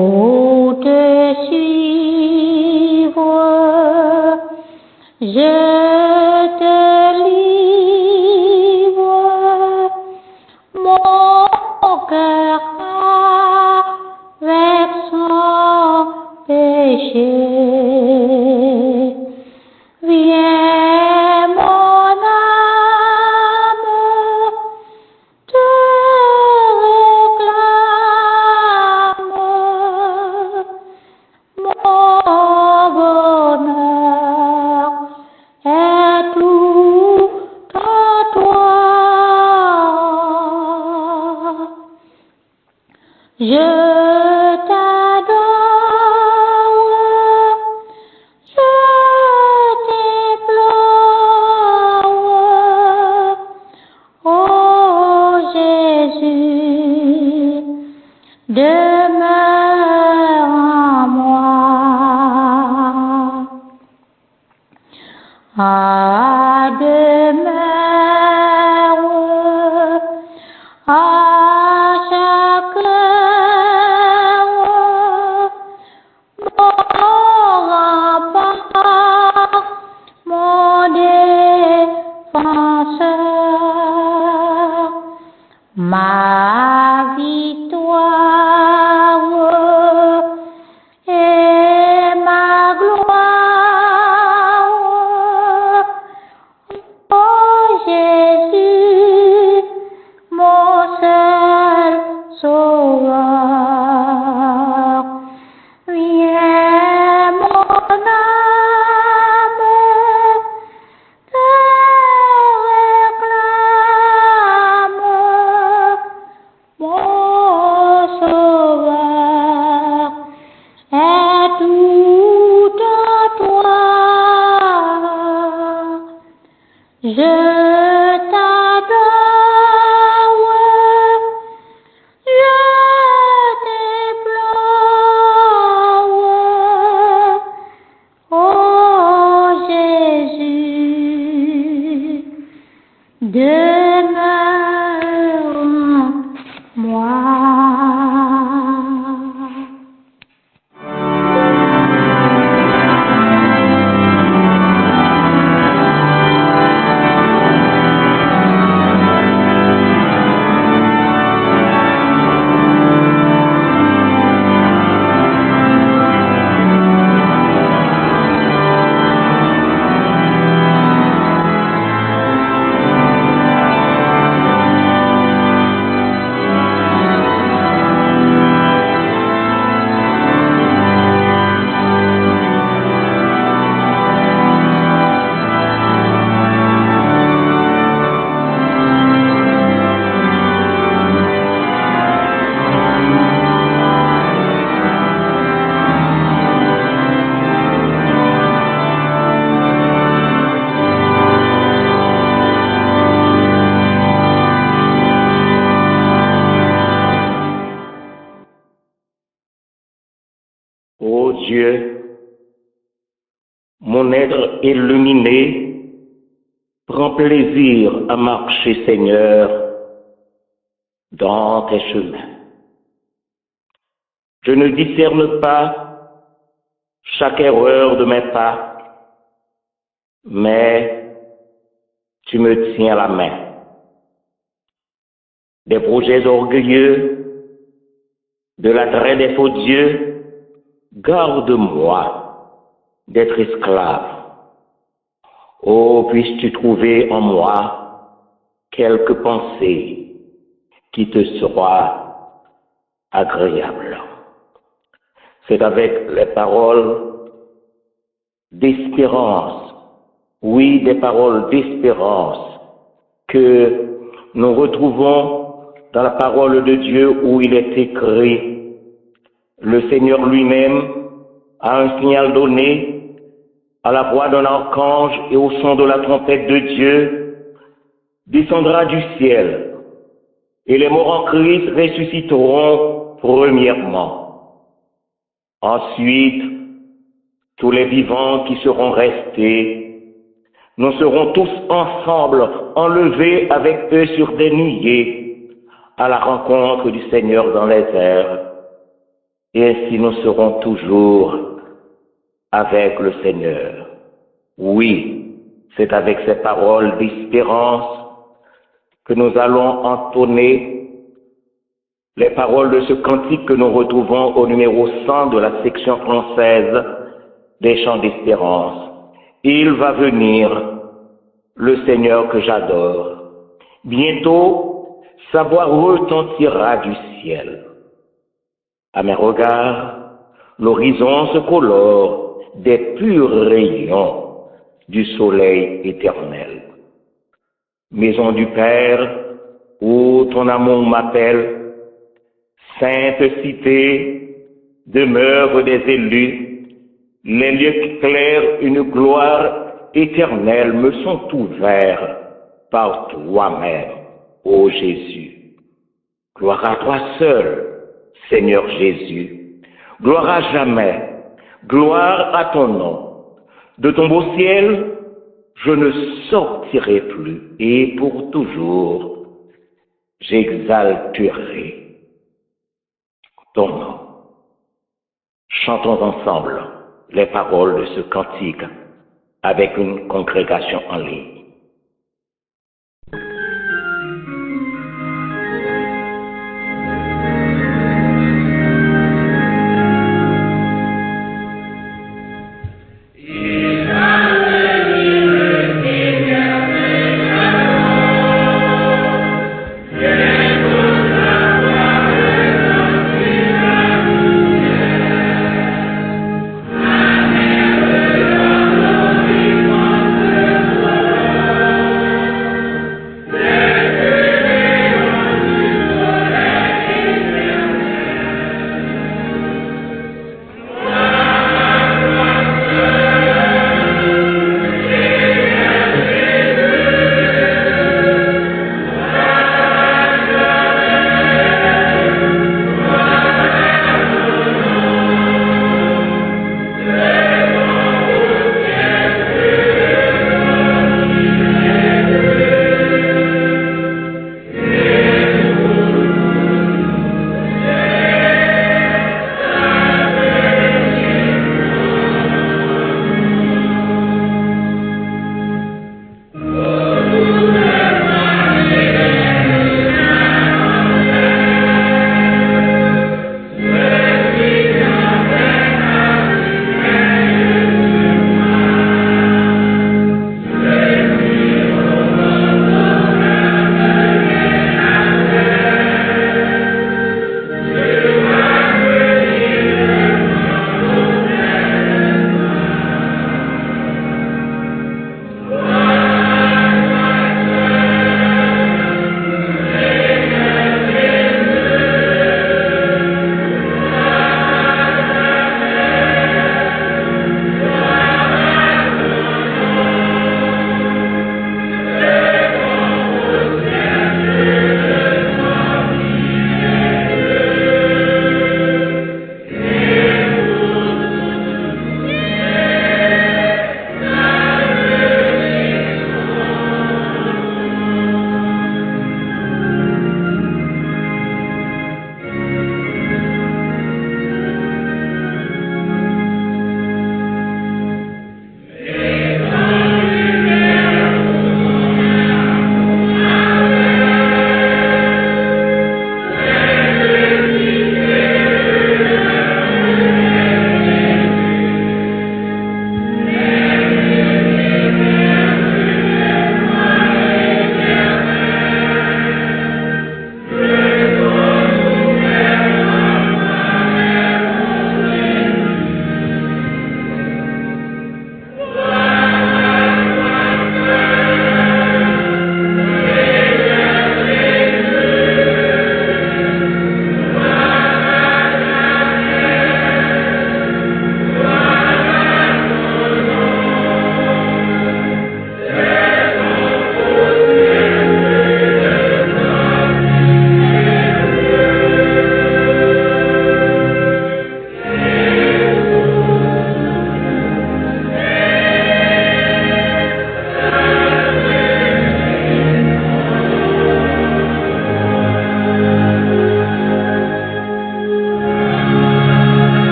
Pour te suivre, je te livre mon cœur avec son péché. Viens mon âme, te réclame, mon bonheur est tout en toi. Je t'adore, je t'implore, oh Jésus, demeure en moi. Ah, demeure à chaque heure, mon rempart, mon défenseur, ma victoire et ma gloire. Oh Jésus, mon seul sauveur, viens mon âme, te réclame, mon sauveur est tout en toi. Je t'adore, je t'implore, oh Jésus, demeure en moi. Ô Dieu, mon être illuminé prend plaisir à marcher, Seigneur, dans tes chemins. Je ne discerne pas chaque erreur de mes pas, mais tu me tiens la main. Des projets orgueilleux, de l'attrait des faux dieux, garde-moi d'être esclave. Oh, puisses-tu trouver en moi quelque pensée qui te sera agréable. C'est avec les paroles d'espérance, oui, des paroles d'espérance, que nous retrouvons dans la parole de Dieu où il est écrit: le Seigneur lui-même, a un signal donné, à la voix d'un archange et au son de la trompette de Dieu, descendra du ciel, et les morts en Christ ressusciteront premièrement. Ensuite, tous les vivants qui seront restés, nous serons tous ensemble enlevés avec eux sur des nuées à la rencontre du Seigneur dans les airs. et ainsi nous serons toujours avec le Seigneur. Oui, c'est avec ces paroles d'espérance que nous allons entonner les paroles de ce cantique que nous retrouvons au numéro 100 de la section française des chants d'espérance. Il va venir, le Seigneur que j'adore. Bientôt, sa voix retentira du ciel. À mes regards, l'horizon se colore des purs rayons du soleil éternel. Maison du Père, où ton amour m'appelle, sainte cité, demeure des élus, les lieux qui clairent une gloire éternelle me sont ouverts par toi-même, ô Jésus. Gloire à toi seul, Seigneur Jésus. Gloire à jamais, gloire à ton nom. De ton beau ciel, je ne sortirai plus et pour toujours, j'exalterai ton nom. Chantons ensemble les paroles de ce cantique avec une congrégation en ligne. Amen.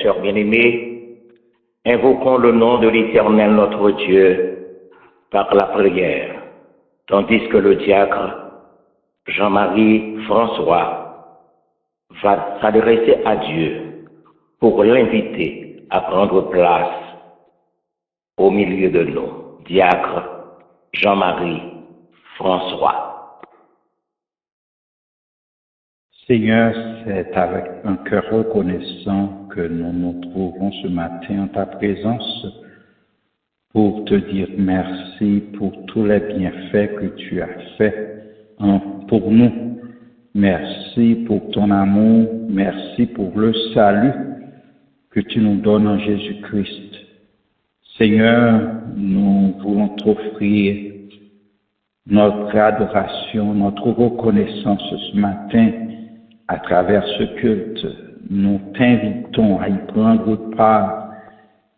sœurs bien-aimées, invoquons le nom de l'Éternel notre Dieu par la prière, tandis que le diacre Jean-Marie François va s'adresser à Dieu pour l'inviter à prendre place au milieu de nous. Diacre Jean-Marie François. Seigneur, c'est avec un cœur reconnaissant que nous nous trouvons ce matin en ta présence pour te dire merci pour tous les bienfaits que tu as faits pour nous. Merci pour ton amour, merci pour le salut que tu nous donnes en Jésus-Christ. Seigneur, nous voulons t'offrir notre adoration, notre reconnaissance ce matin à travers ce culte. Nous t'invitons à y prendre part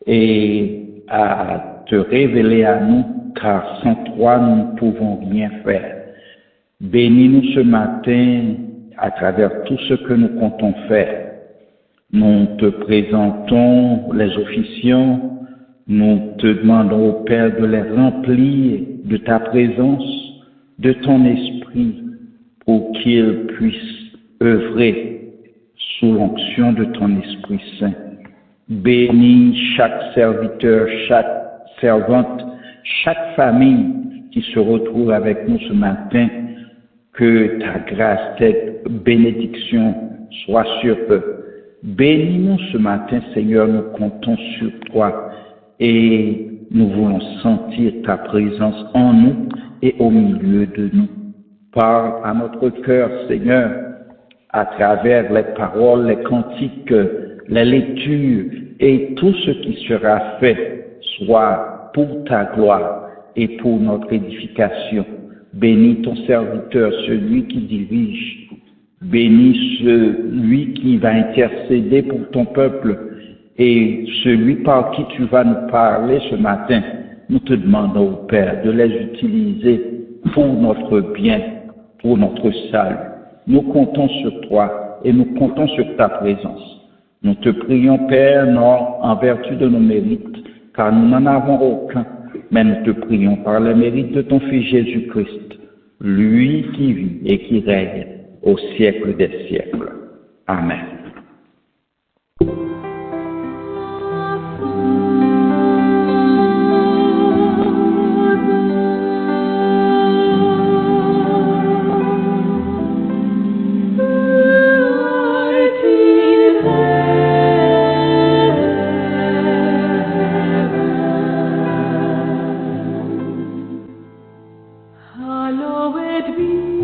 et à te révéler à nous, car sans toi, nous ne pouvons rien faire. Bénis-nous ce matin à travers tout ce que nous comptons faire. Nous te présentons les officiants, nous te demandons au Père de les remplir de ta présence, de ton esprit, pour qu'ils puissent œuvrer sous l'onction de ton Esprit Saint. Bénis chaque serviteur, chaque servante, chaque famille qui se retrouve avec nous ce matin. Que ta grâce, ta bénédiction soit sur eux. Bénis-nous ce matin, Seigneur, nous comptons sur toi et nous voulons sentir ta présence en nous et au milieu de nous. Parle à notre cœur, Seigneur, à travers les paroles, les cantiques, les lectures et tout ce qui sera fait, soit pour ta gloire et pour notre édification. Bénis ton serviteur, celui qui dirige. Bénis celui qui va intercéder pour ton peuple et celui par qui tu vas nous parler ce matin. Nous te demandons, au Père, de les utiliser pour notre bien, pour notre salut. Nous comptons sur toi et nous comptons sur ta présence. Nous te prions, Père, non en vertu de nos mérites, car nous n'en avons aucun. Mais nous te prions par le mérite de ton Fils Jésus-Christ, lui qui vit et qui règne au siècle des siècles. Amen. Hallowed be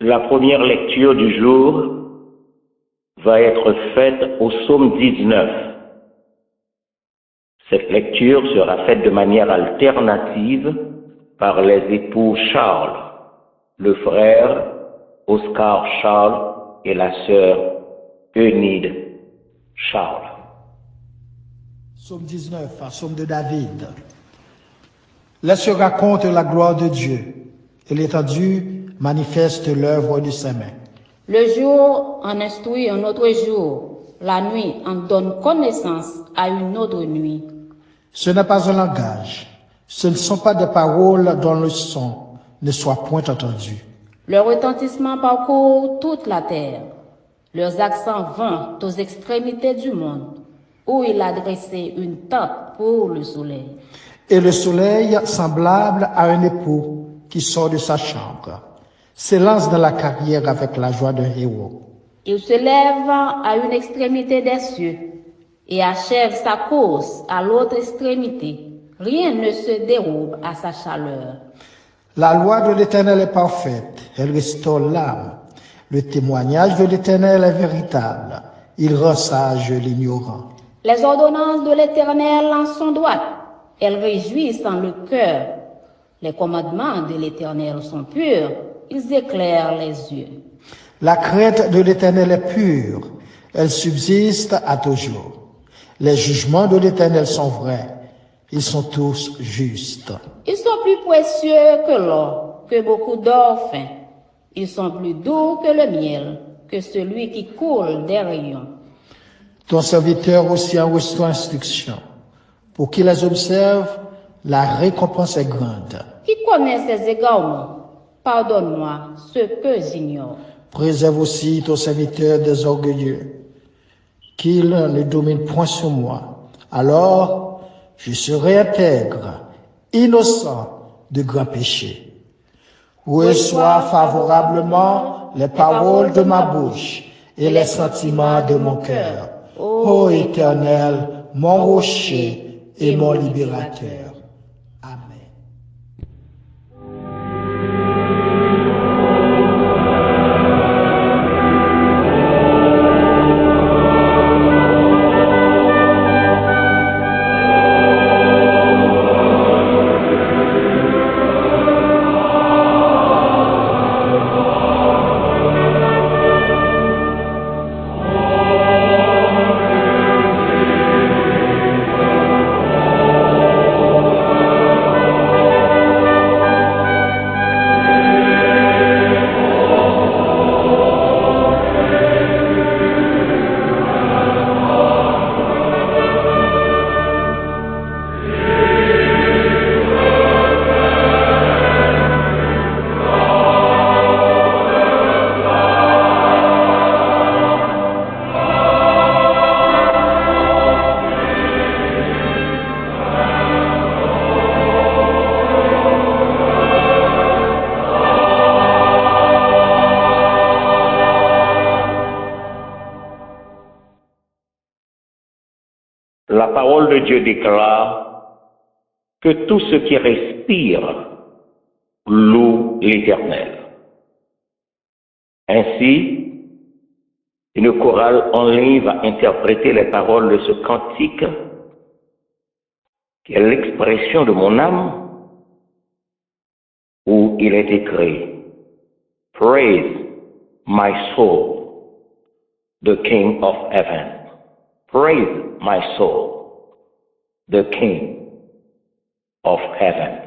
La première lecture du jour va être faite au psaume 19. Cette lecture sera faite de manière alternative par les époux Charles, le frère Oscar Charles et la sœur Eunide Charles. Psaume 19, un psaume de David. Laisse raconte la gloire de Dieu et l'étendue manifeste l'œuvre de ses mains. Le jour en instruit un autre jour, la nuit en donne connaissance à une autre nuit. Ce n'est pas un langage, ce ne sont pas des paroles dont le son ne soit point entendu. Leur retentissement parcourt toute la terre. Leurs accents vont aux extrémités du monde, où il a dressé une tente pour le soleil. Et le soleil, semblable à un époux qui sort de sa chambre, s'élance dans la carrière avec la joie d'un héros. Il se lève à une extrémité des cieux et achève sa course à l'autre extrémité. Rien ne se dérobe à sa chaleur. La loi de l'Éternel est parfaite, elle restaure l'âme. Le témoignage de l'Éternel est véritable, il rend sage l'ignorant. Les ordonnances de l'Éternel en sont droites, elles réjouissent en le cœur. Les commandements de l'Éternel sont purs, ils éclairent les yeux. La crainte de l'Éternel est pure, elle subsiste à toujours. Les jugements de l'Éternel sont vrais, ils sont tous justes. Ils sont plus précieux que l'or, que beaucoup d'or fin. Ils sont plus doux que le miel, que celui qui coule des rayons. Ton serviteur aussi en reçoit instruction. Pour qu'il les observe, la récompense est grande. Qui connaît ces égarements? Pardonne-moi ce que j'ignore. Préserve aussi ton serviteur des orgueilleux, qu'il ne domine point sur moi. Alors, je serai intègre, innocent de grands péchés. Reçois favorablement les paroles de ma bouche et les sentiments de mon cœur. Ô Éternel, mon rocher et mon libérateur. Amen. La parole de Dieu déclare que tout ce qui respire loue l'Éternel. Ainsi, une chorale en ligne va interpréter les paroles de ce cantique qui est l'expression de mon âme où il est écrit « Praise my soul, the King of heaven. Praise my soul, the King of heaven. »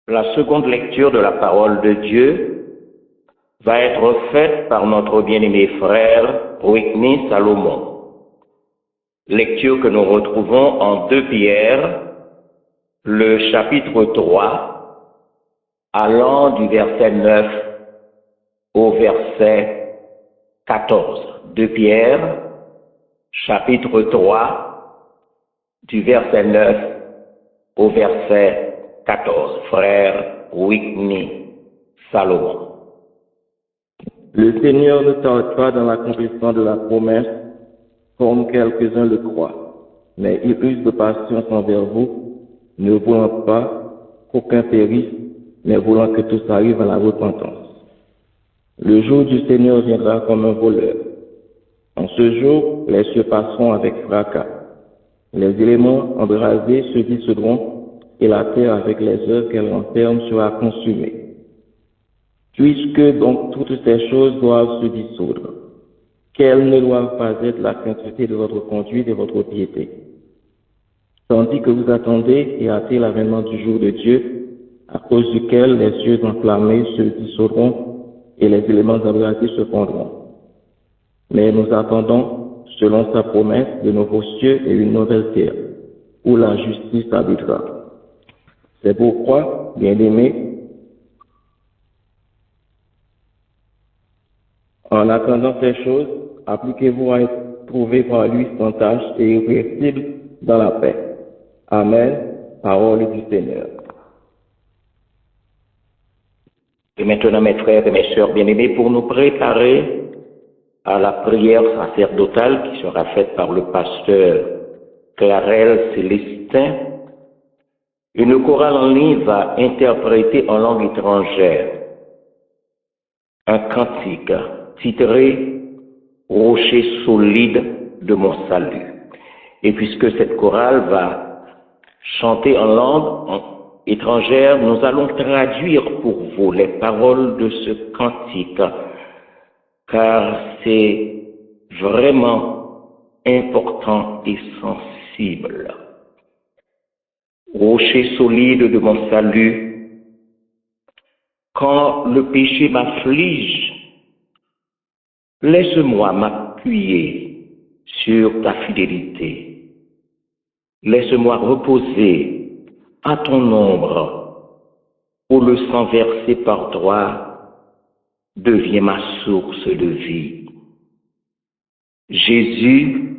La seconde lecture de la parole de Dieu va être faite par notre bien-aimé frère Whitney Salomon. Lecture que nous retrouvons en 2 Pierre, le chapitre 3, allant du verset 9 au verset 14. 2 Pierre, chapitre 3, du verset 9 au verset 14. Frère Whitney Salomon. Le Seigneur ne tarde pas dans l'accomplissement de la promesse, comme quelques-uns le croient, mais il use de patience envers vous, ne voulant pas qu'aucun périsse, mais voulant que tous arrivent à la repentance. Le jour du Seigneur viendra comme un voleur. En ce jour, les cieux passeront avec fracas. Les éléments embrasés se dissoudront et la terre avec les œuvres qu'elle renferme sera consumée. Puisque donc toutes ces choses doivent se dissoudre, quelles ne doivent pas être la sainteté de votre conduite et votre piété. Tandis que vous attendez et hâtez l'avènement du jour de Dieu, à cause duquel les cieux enflammés se dissoudront et les éléments abrasés se fondront. Mais nous attendons, selon sa promesse, de nouveaux cieux et une nouvelle terre, où la justice habitera. C'est pourquoi, bien-aimés, en attendant ces choses, appliquez-vous à être trouvés par lui sans tâche et irrépressible dans la paix. Amen. Parole du Seigneur. Et maintenant, mes frères et mes sœurs bien-aimés, pour nous préparer à la prière sacerdotale qui sera faite par le pasteur Clarel Célestin, une chorale en ligne va interpréter en langue étrangère un cantique titré « Rocher solide de mon salut ». Et puisque cette chorale va chanter en langue étrangère, nous allons traduire pour vous les paroles de ce cantique, car c'est vraiment important et sensible. Rocher solide de mon salut, quand le péché m'afflige, laisse-moi m'appuyer sur ta fidélité. Laisse-moi reposer à ton ombre, où le sang versé par toi devient ma source de vie. Jésus,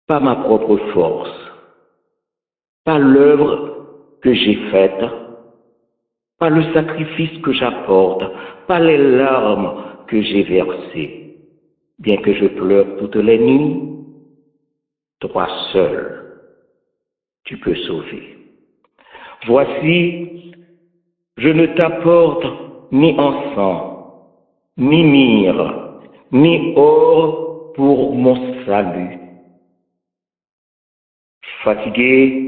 pas ma propre force, pas l'œuvre que j'ai faite, pas le sacrifice que j'apporte, pas les larmes que j'ai versées, bien que je pleure toutes les nuits, toi seul, tu peux sauver. Voici, je ne t'apporte ni encens, ni myrrhe, ni or pour mon salut. Fatigué,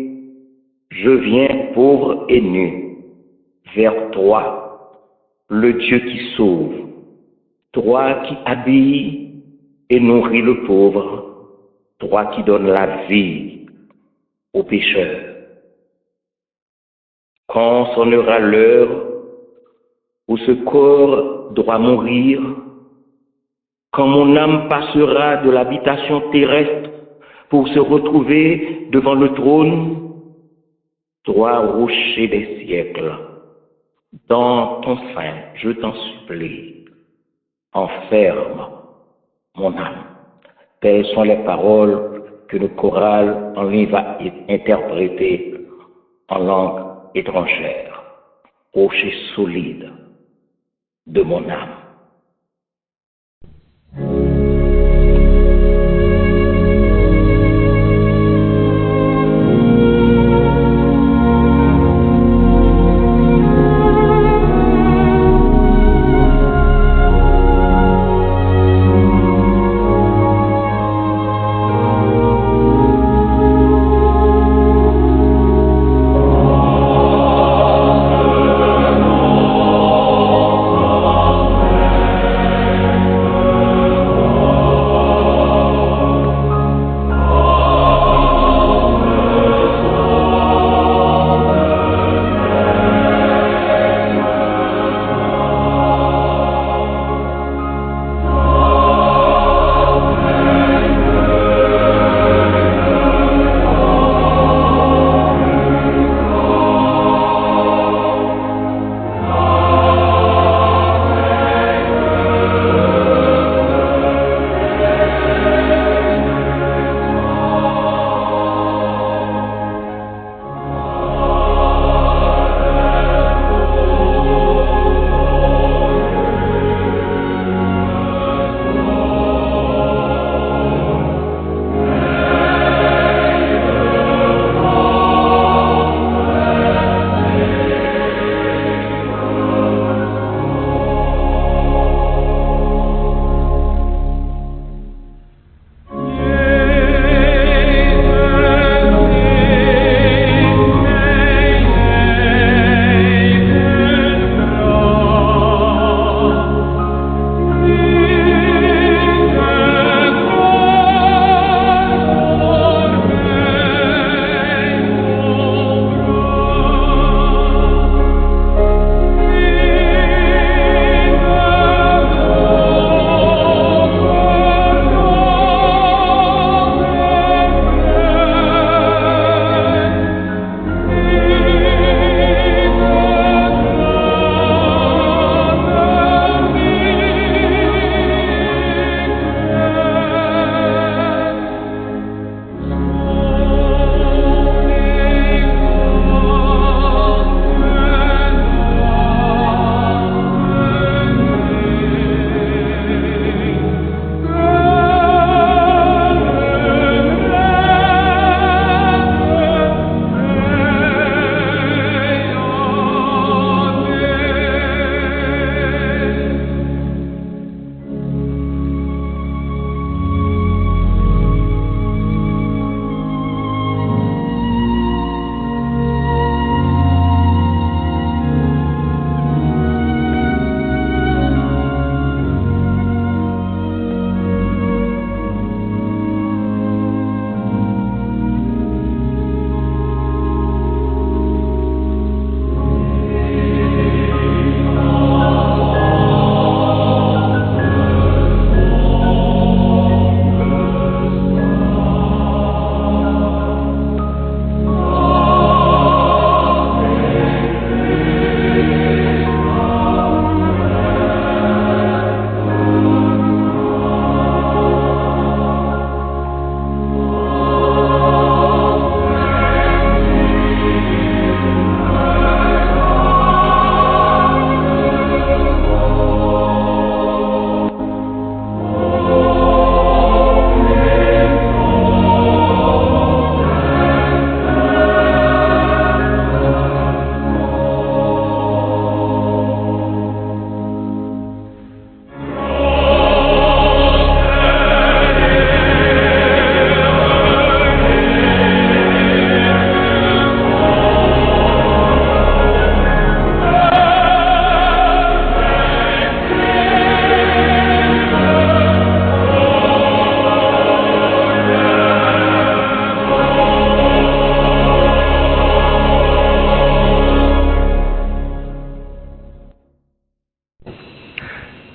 je viens pauvre et nu, vers toi, le Dieu qui sauve, toi qui habilles et nourris le pauvre, toi qui donnes la vie aux pécheurs. Quand sonnera l'heure où ce corps doit mourir, quand mon âme passera de l'habitation terrestre pour se retrouver devant le trône, toi, rocher des siècles, dans ton sein, je t'en supplie, enferme mon âme. Telles sont les paroles que le choral en ligne va interpréter en langue étrangère. Rocher solide de mon âme.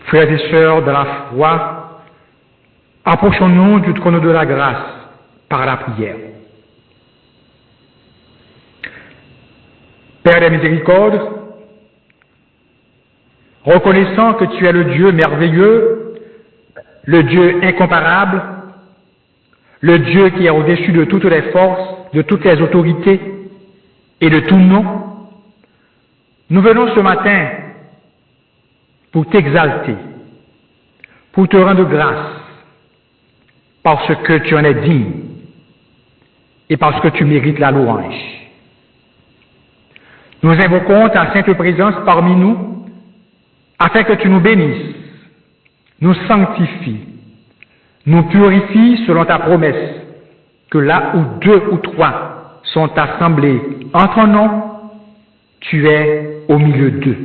Frères et sœurs de la foi, approchons-nous du trône de la grâce par la prière. Père des miséricordes, reconnaissant que tu es le Dieu merveilleux, le Dieu incomparable, le Dieu qui est au-dessus de toutes les forces, de toutes les autorités et de tout nom, nous venons ce matin pour t'exalter, pour te rendre grâce, parce que tu en es digne et parce que tu mérites la louange. Nous invoquons ta sainte présence parmi nous, afin que tu nous bénisses, nous sanctifies, nous purifies selon ta promesse, que là où 2 ou 3 sont assemblés en ton nom, tu es au milieu d'eux.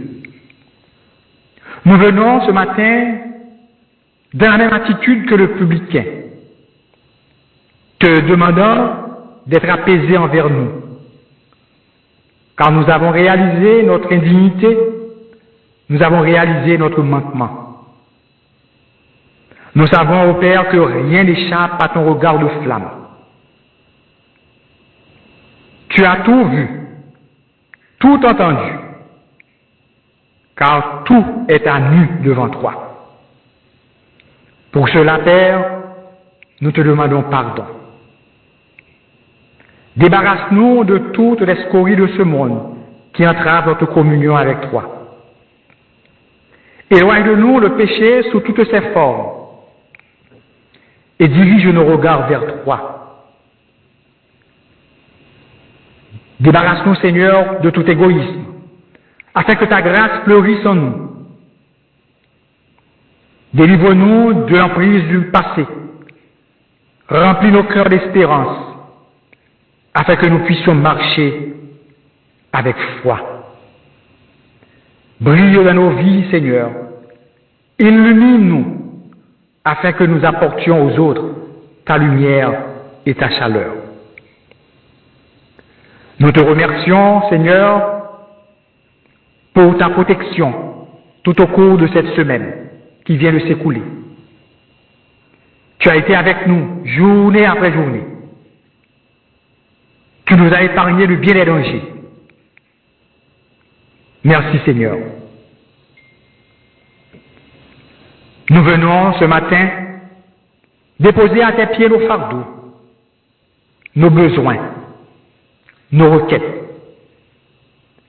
Nous venons ce matin dans la même attitude que le publicain, te demandant d'être apaisé envers nous, car nous avons réalisé notre indignité, nous avons réalisé notre manquement. Nous savons, ô Père, que rien n'échappe à ton regard de flamme. Tu as tout vu, tout entendu, car tout est à nu devant toi. Pour cela, Père, nous te demandons pardon. Débarrasse-nous de toutes les scories de ce monde qui entravent notre communion avec toi. Éloigne de nous le péché sous toutes ses formes et dirige nos regards vers toi. Débarrasse-nous, Seigneur, de tout égoïsme, afin que ta grâce fleurisse en nous. Délivre-nous de l'emprise du passé. Remplis nos cœurs d'espérance, afin que nous puissions marcher avec foi. Brille dans nos vies, Seigneur. Illumine-nous, afin que nous apportions aux autres ta lumière et ta chaleur. Nous te remercions, Seigneur, pour ta protection tout au cours de cette semaine qui vient de s'écouler. Tu as été avec nous journée après journée. Tu nous as épargné le bien des dangers. Merci, Seigneur. Nous venons ce matin déposer à tes pieds nos fardeaux, nos besoins, nos requêtes.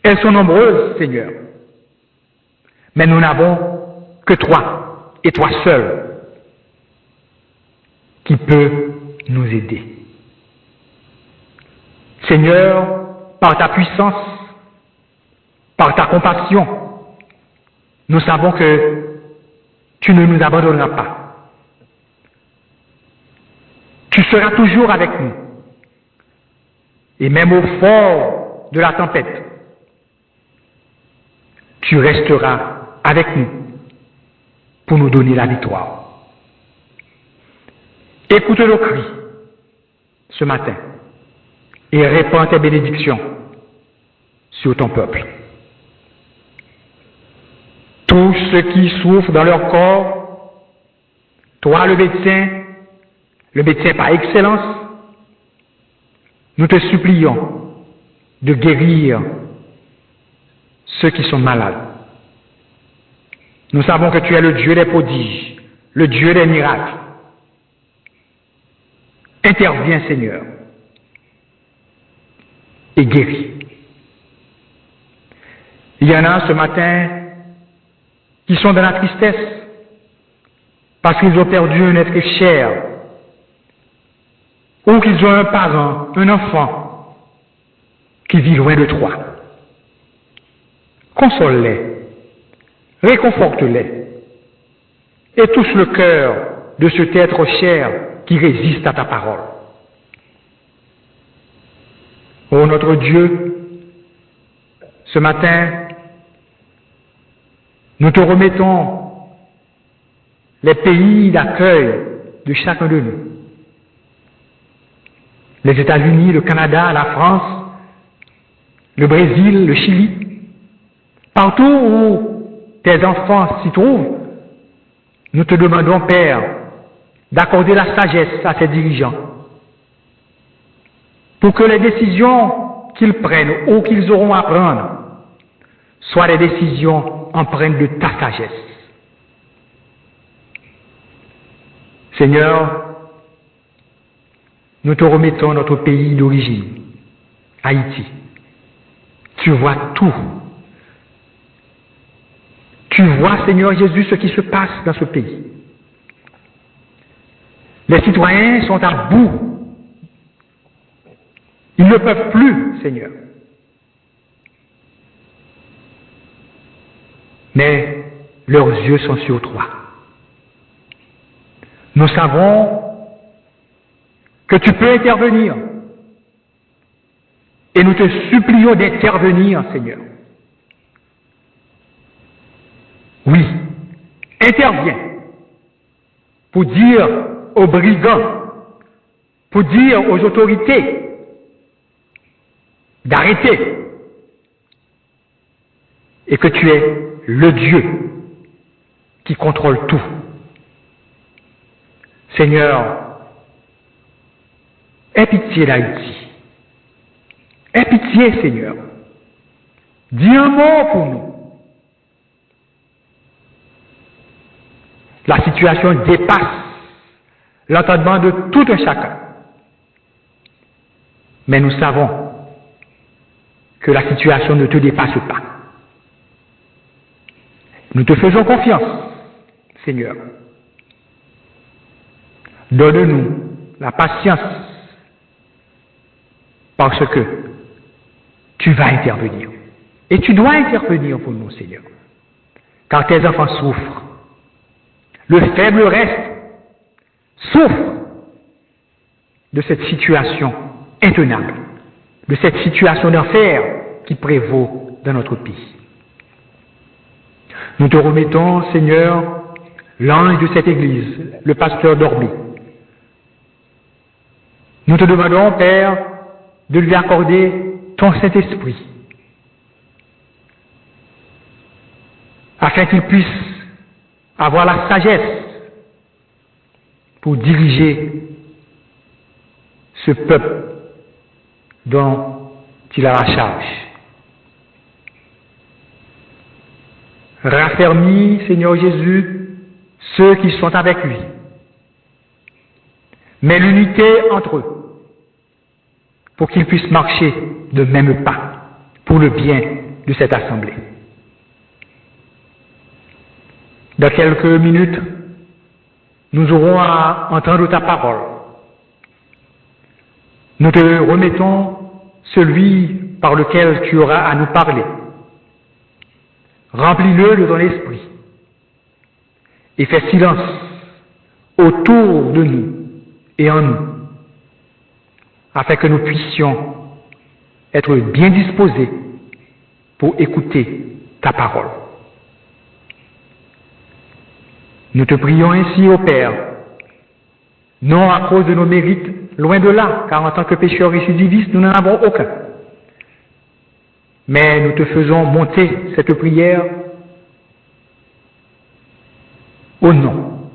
Elles sont nombreuses, Seigneur. Mais nous n'avons que toi, et toi seul, qui peut nous aider. Seigneur, par ta puissance, par ta compassion, nous savons que tu ne nous abandonneras pas. Tu seras toujours avec nous. Et même au fort de la tempête, tu resteras avec nous pour nous donner la victoire. Écoute nos cris ce matin et répands tes bénédictions sur ton peuple. Tous ceux qui souffrent dans leur corps, toi le médecin par excellence, nous te supplions de guérir ceux qui sont malades. Nous savons que tu es le Dieu des prodiges, le Dieu des miracles. Interviens, Seigneur, et guéris. Il y en a ce matin qui sont dans la tristesse parce qu'ils ont perdu un être cher ou qu'ils ont un parent, un enfant qui vit loin de toi. Console-les, réconforte-les et touche le cœur de cet être cher qui résiste à ta parole. Ô notre Dieu, ce matin, nous te remettons les pays d'accueil de chacun de nous. Les États-Unis, le Canada, la France, le Brésil, le Chili. Partout où tes enfants s'y trouvent, Nous te demandons, Père, d'accorder la sagesse à ces dirigeants pour que les décisions qu'ils prennent ou qu'ils auront à prendre soient des décisions empreintes de ta sagesse. Seigneur, nous te remettons notre pays d'origine, Haïti. Tu vois tout. Tu vois, Seigneur Jésus, ce qui se passe dans ce pays. Les citoyens sont à bout. Ils ne peuvent plus, Seigneur. Mais leurs yeux sont sur toi. Nous savons que tu peux intervenir. Et nous te supplions d'intervenir, Seigneur. Oui, interviens pour dire aux brigands, pour dire aux autorités d'arrêter et que tu es le Dieu qui contrôle tout. Seigneur, aie pitié d'Haïti. Aie pitié, Seigneur. Dis un mot pour nous. La situation dépasse l'entendement de tout un chacun. Mais nous savons que la situation ne te dépasse pas. Nous te faisons confiance, Seigneur. Donne-nous la patience parce que tu vas intervenir. Et tu dois intervenir pour nous, Seigneur. Car tes enfants souffrent. Le faible reste souffre de cette situation intenable, de cette situation d'enfer qui prévaut dans notre pays. Nous te remettons, Seigneur, l'ange de cette église, le pasteur Dormi. Nous te demandons, Père, de lui accorder ton Saint-Esprit, afin qu'il puisse avoir la sagesse pour diriger ce peuple dont il a la charge. Raffermis, Seigneur Jésus, ceux qui sont avec lui. Mets l'unité entre eux pour qu'ils puissent marcher de même pas pour le bien de cette assemblée. Dans quelques minutes, nous aurons à entendre ta parole. Nous te remettons celui par lequel tu auras à nous parler. Remplis-le de ton esprit et fais silence autour de nous et en nous, afin que nous puissions être bien disposés pour écouter ta parole. Nous te prions ainsi, ô Père, non à cause de nos mérites, loin de là, car en tant que pécheurs récidivistes, nous n'en avons aucun. Mais nous te faisons monter cette prière au nom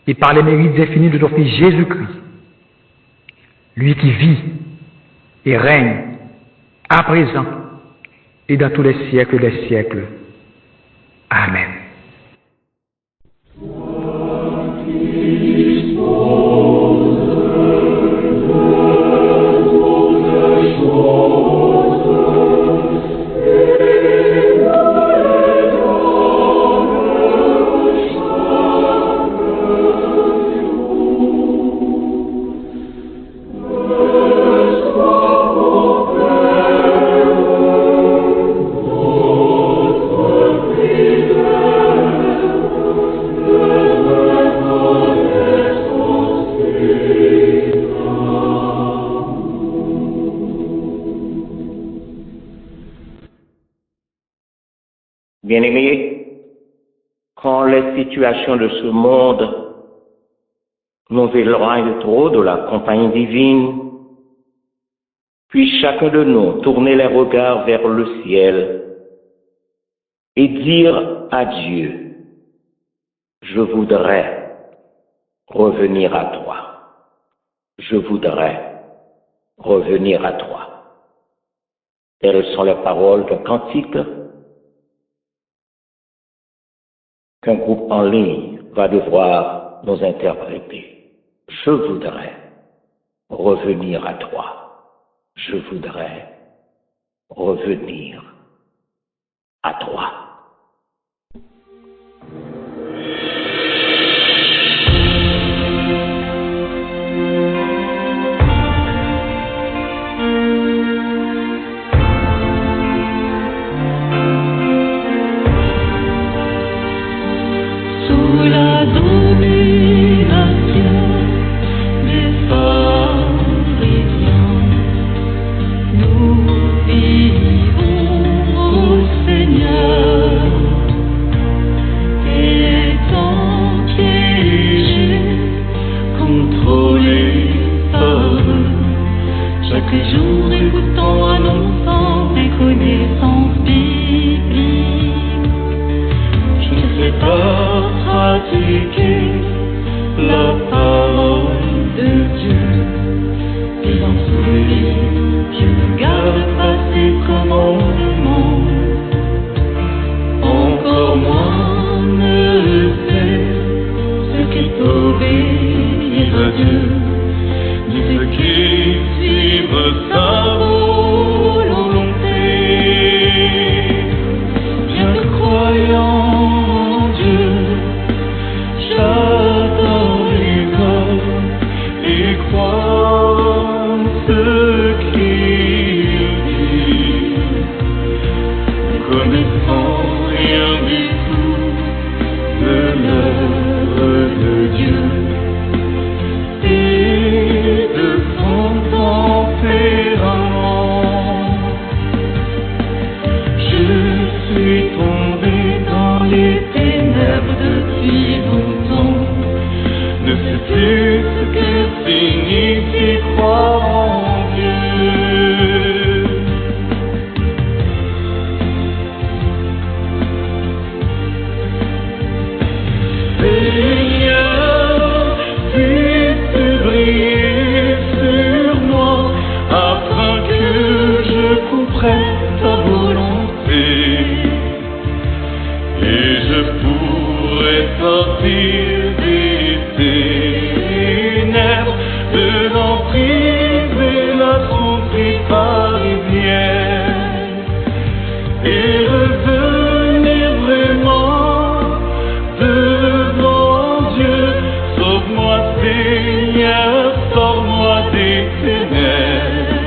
et par les mérites infinis de ton Fils Jésus-Christ, lui qui vit et règne à présent et dans tous les siècles des siècles. Amen. Bien-aimés, quand les situations de ce monde nous éloignent trop de la compagnie divine, puis chacun de nous tourner les regards vers le ciel et dire à Dieu, je voudrais revenir à toi. Je voudrais revenir à toi. Telles sont les paroles d'un cantique qu'un groupe en ligne va devoir nous interpréter. Je voudrais revenir à toi. Je voudrais revenir à toi. Sous la domination des pharisiens, nous vivons au Seigneur, étant piégés, contrôlés par eux, chaque jour écoutant, annonçant des connaissances bibliques. Je ne sais pas pratiquer la parole de Dieu. Vivant sous le lit, je ne garde pas ses commandements. Encore moins ne sais ce qu'est obéir à Dieu, ni ce qu'est suivre sa volonté. Bien que croyant en Dieu, j'adore les hommes et crois ce qu'ils disent, ne connaissant rien du tout de l'œuvre de Dieu et de son tempérament. Je suis tombé dans les ténèbres depuis longtemps. Ne sais plus ce que signifie croire en Dieu. Seigneur, puisses-tu briller sur moi afin que je comprenne ta volonté et je pourrai sortir des ténèbres de l'emprise et la tromperie parisienne et revenir vraiment devant Dieu. Sauve-moi Seigneur, sors-moi des ténèbres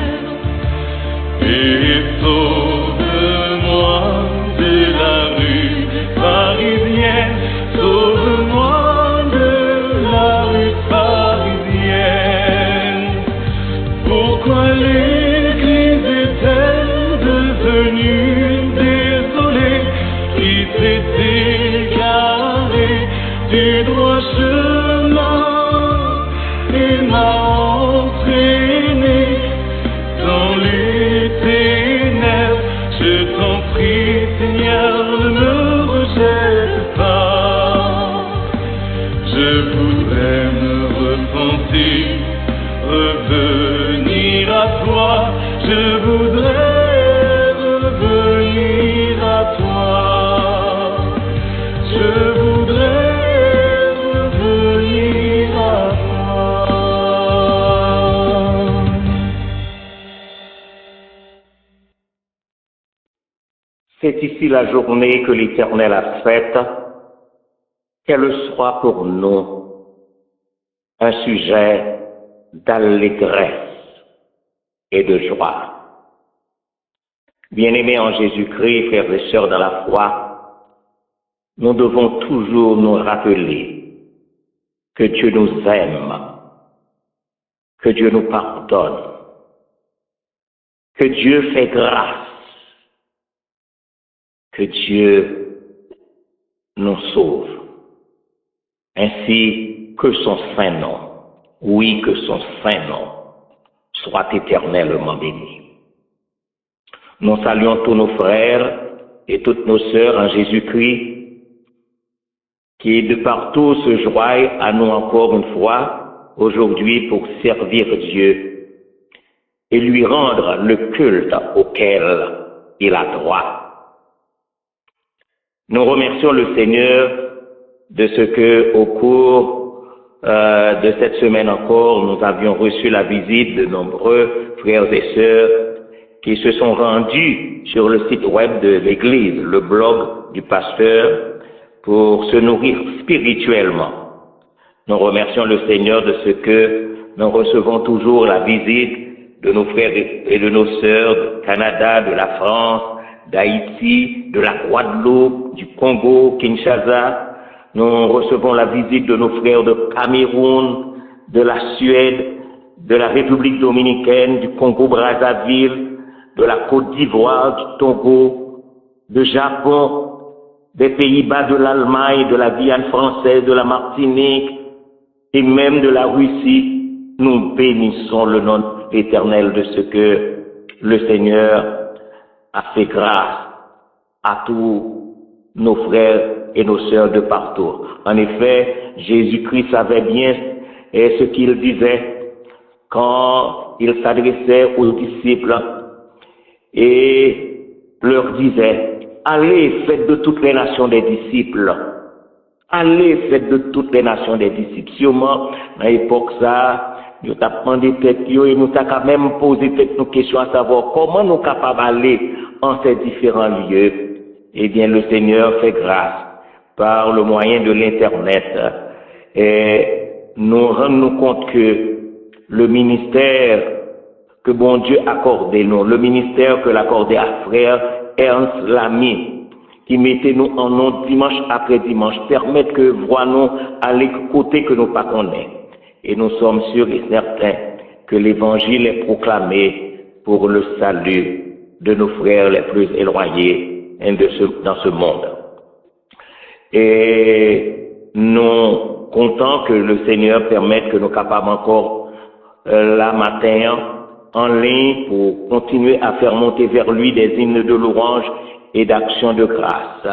et sauve-moi de la rue parisienne. Sauve-moi de la rue parisienne. Pourquoi l'Église est-elle devenue désolée, qui s'est égarée du droit chemin et m'a entraîné dans les ténèbres? Je t'en prie Seigneur, ne me rejette pas. Je voudrais me repentir, revenir à toi. Je voudrais revenir à toi. Je voudrais revenir à toi. C'est ici la journée que l'Éternel a faite, qu'elle soit pour nous un sujet d'allégresse et de joie. Bien-aimés en Jésus-Christ, frères et sœurs dans la foi, nous devons toujours nous rappeler que Dieu nous aime, que Dieu nous pardonne, que Dieu fait grâce, que Dieu nous sauve, ainsi que son saint nom, oui, que son saint nom soit éternellement béni. Nous saluons tous nos frères et toutes nos sœurs en Jésus-Christ qui de partout se joignent à nous encore une fois aujourd'hui pour servir Dieu et lui rendre le culte auquel il a droit. Nous remercions le Seigneur de ce que, au cours de cette semaine encore, nous avions reçu la visite de nombreux frères et sœurs qui se sont rendus sur le site web de l'Église, le blog du pasteur, pour se nourrir spirituellement. Nous remercions le Seigneur de ce que nous recevons toujours la visite de nos frères et de nos sœurs du Canada, de la France, d'Haïti, de la Guadeloupe, du Congo, Kinshasa. Nous recevons la visite de nos frères de Cameroun, de la Suède, de la République dominicaine, du Congo-Brazzaville, de la Côte d'Ivoire, du Togo, du Japon, des Pays-Bas, de l'Allemagne, de la Guyane française, de la Martinique et même de la Russie. Nous bénissons le nom éternel de ce que le Seigneur a fait grâce à tous nos frères et nos sœurs de partout. En effet, Jésus-Christ savait bien ce qu'il disait quand il s'adressait aux disciples et leur disait: allez, faites de toutes les nations des disciples. Allez, faites de toutes les nations des disciples. Sûrement, à l'époque ça, nous avons demandé tête et nous avons quand même posé nos questions à savoir comment nous sommes capables d'aller en ces différents lieux. Eh bien, le Seigneur fait grâce par le moyen de l'Internet. Et nous rendons compte que le ministère que bon Dieu accordait nous, le ministère que l'accordait à frère Ernst Lamy, qui mettait nous en nom dimanche après dimanche, permettent que voyons aller côté que nous pas connaissons. Et nous sommes sûrs et certains que l'évangile est proclamé pour le salut de nos frères les plus éloignés dans ce monde. Et nous comptons que le Seigneur permette que nous capables encore la matin en ligne pour continuer à faire monter vers lui des hymnes de louange et d'action de grâce.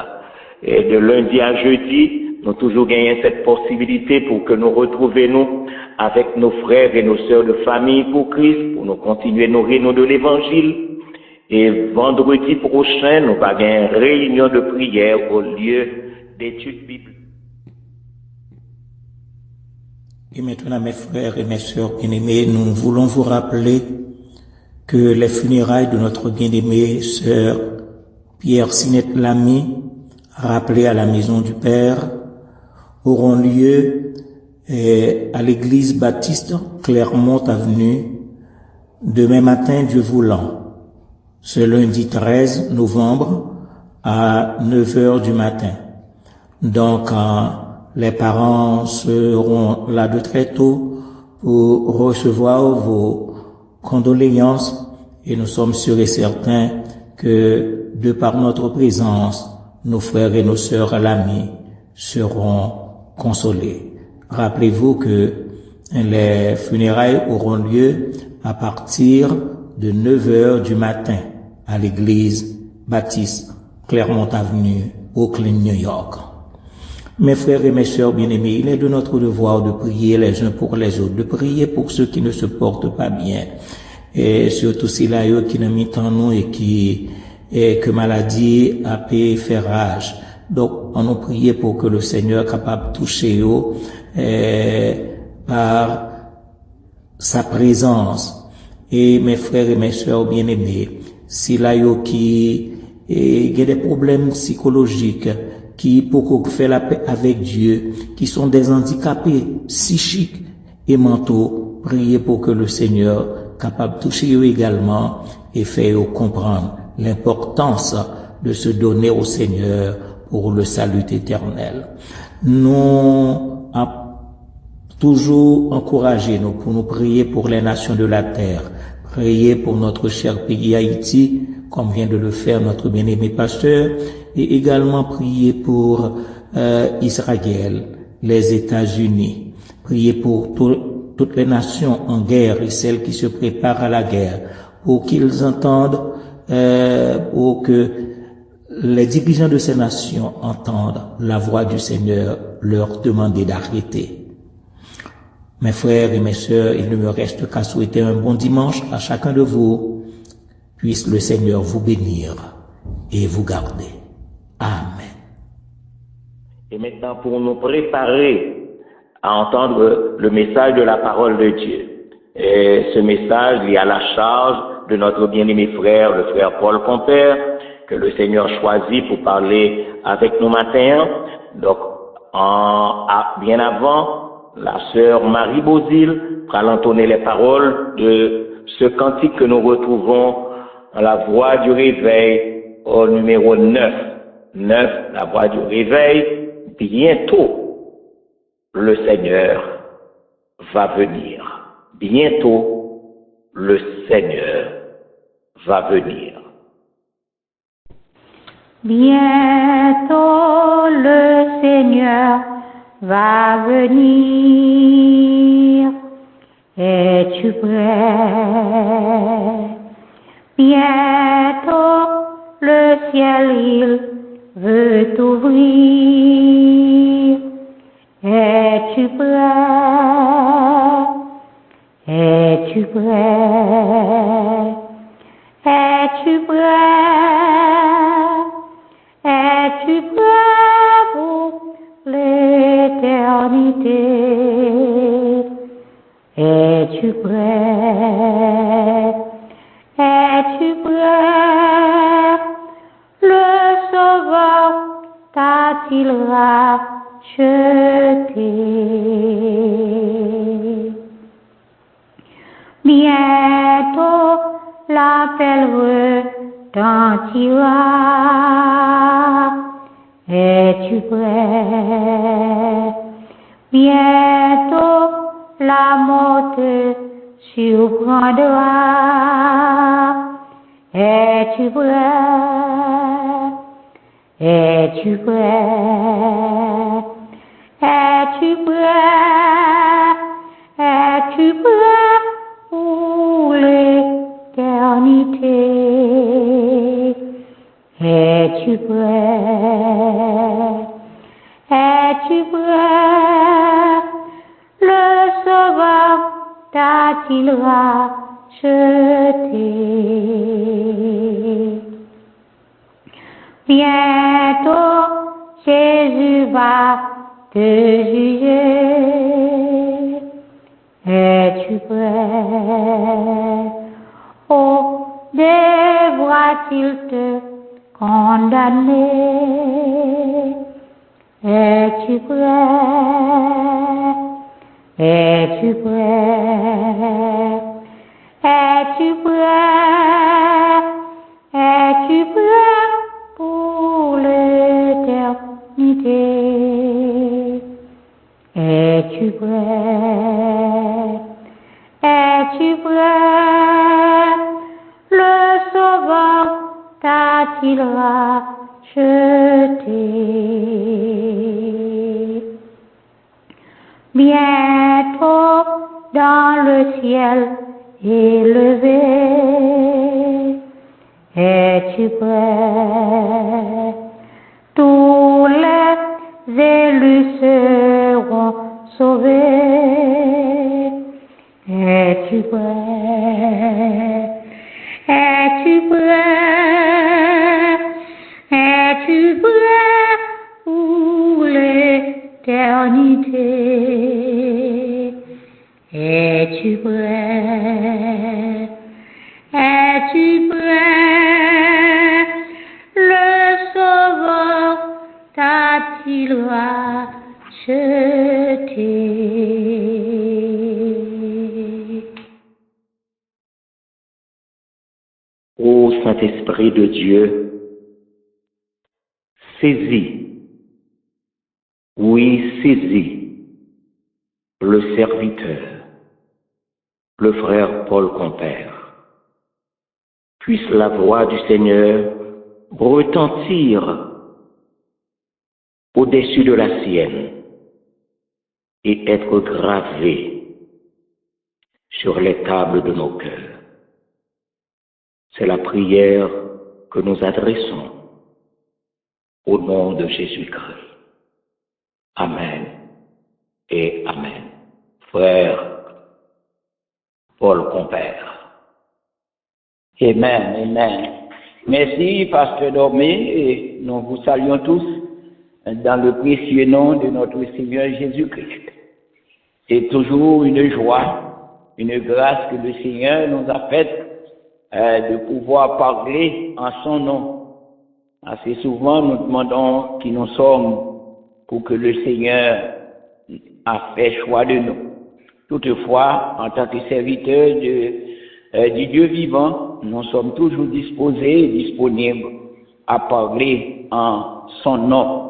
Et de lundi à jeudi, nous toujours gagnons cette possibilité pour que nous retrouvions avec nos frères et nos sœurs de famille pour Christ, pour nous continuer à nourrir nous de l'évangile. Et vendredi prochain, nous allons avoir une réunion de prière au lieu d'études bibliques. Et maintenant, mes frères et mes sœurs bien-aimés, nous voulons vous rappeler que les funérailles de notre bien-aimée sœur Pierre Sinette Lamy, rappelée à la maison du Père, auront lieu à l'église baptiste Clermont Avenue demain matin, Dieu voulant. Ce lundi 13 novembre à 9h du matin. Donc, les parents seront là de très tôt pour recevoir vos condoléances et nous sommes sûrs et certains que de par notre présence, nos frères et nos sœurs Lamy seront consolés. Rappelez-vous que les funérailles auront lieu à partir de 9h du matin à l'église baptiste Clermont Avenue, Brooklyn, New York. Mes frères et mes sœurs bien-aimés, il est de notre devoir de prier les uns pour les autres, de prier pour ceux qui ne se portent pas bien, et surtout si là eux qui ne mitent en nous et que maladie a pu faire rage. Donc, on nous prie pour que le Seigneur capable de toucher eux par sa présence. Et mes frères et mes sœurs bien-aimés, si là eux qui y a des problèmes psychologiques, qui pour faire la paix avec Dieu, qui sont des handicapés psychiques et mentaux, priez pour que le Seigneur capable de toucher eux également et faire eux comprendre l'importance de se donner au Seigneur pour le salut éternel. Nous avons toujours encouragé nous pour nous prier pour les nations de la terre, prier pour notre cher pays Haïti, comme vient de le faire notre bien-aimé pasteur, et également prier pour Israël, les États-Unis, prier pour toutes les nations en guerre et celles qui se préparent à la guerre, pour qu'ils entendent, pour que les dirigeants de ces nations entendent la voix du Seigneur leur demander d'arrêter. Mes frères et mes sœurs, il ne me reste qu'à souhaiter un bon dimanche à chacun de vous. Puisse le Seigneur vous bénir et vous garder. Amen. Et maintenant, pour nous préparer à entendre le message de la parole de Dieu. Et ce message est à la charge de notre bien-aimé frère, le frère Paul Compère, que le Seigneur choisit pour parler avec nous matin. Donc, bien avant, la sœur Marie Bozil va entonner les paroles de ce cantique que nous retrouvons dans la voix du réveil au numéro 9. 9, la voix du réveil. Bientôt, le Seigneur va venir. Bientôt, le Seigneur va venir. Bientôt le Seigneur va venir. Es-tu prêt? Bientôt le ciel il veut t'ouvrir. Es-tu prêt? Es-tu prêt? Es-tu prêt? Es-tu prêt pour l'éternité? Es-tu prêt? Es-tu prêt? Le Sauveur t'a-t-il racheté? Bientôt l'appel retentira. Es-tu prêt? Bientôt la mort te surprendra. Es-tu prêt? Es-tu prêt? Es-tu prêt? Es-tu prêt pour l'éternité? Es-tu prêt? Es-tu prêt? Le Sauveur t'a-t-il racheté? Bientôt Jésus va te juger. Es-tu prêt? Oh, devra-t-il te condamner? Es-tu prêt? Es-tu prêt? Es-tu prêt? Es-tu prêt pour l'éternité? Es-tu prêt? Es-tu prêt? Le Sauveur t'a-t-il racheté? Bientôt dans le ciel élevé, es-tu prêt? Tous les élus seront sauvés. Es-tu prêt? Es-tu prêt? Es-tu prêt pour l'éternité? Es-tu prêt? Es-tu prêt? Le Sauveur t'a-t-il racheté? Ô Saint-Esprit de Dieu, saisis, oui, saisis le serviteur, le frère Paul Compère. Puisse la voix du Seigneur retentir au-dessus de la sienne et être gravée sur les tables de nos cœurs. C'est la prière que nous adressons au nom de Jésus-Christ. Amen et Amen. Frère Paul Compère. Amen, amen. Merci, Pasteur Dormé, et nous vous saluons tous dans le précieux nom de notre Seigneur Jésus-Christ. C'est toujours une joie, une grâce que le Seigneur nous a faite de pouvoir parler en son nom. Assez souvent, nous demandons qui nous sommes pour que le Seigneur a fait choix de nous. Toutefois, en tant que serviteurs du Dieu vivant, nous sommes toujours disposés et disponibles à parler en son nom.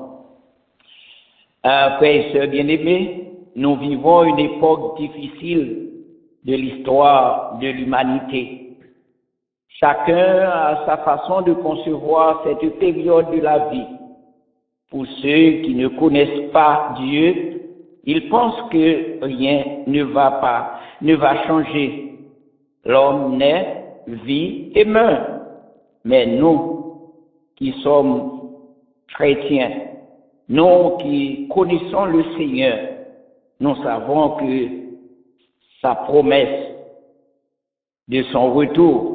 Frères et sœurs bien-aimés, nous vivons une époque difficile de l'histoire de l'humanité. Chacun a sa façon de concevoir cette période de la vie. Pour ceux qui ne connaissent pas Dieu, ils pensent que rien ne va changer. L'homme naît, vit et meurt. Mais nous, qui sommes chrétiens, nous qui connaissons le Seigneur, nous savons que sa promesse de son retour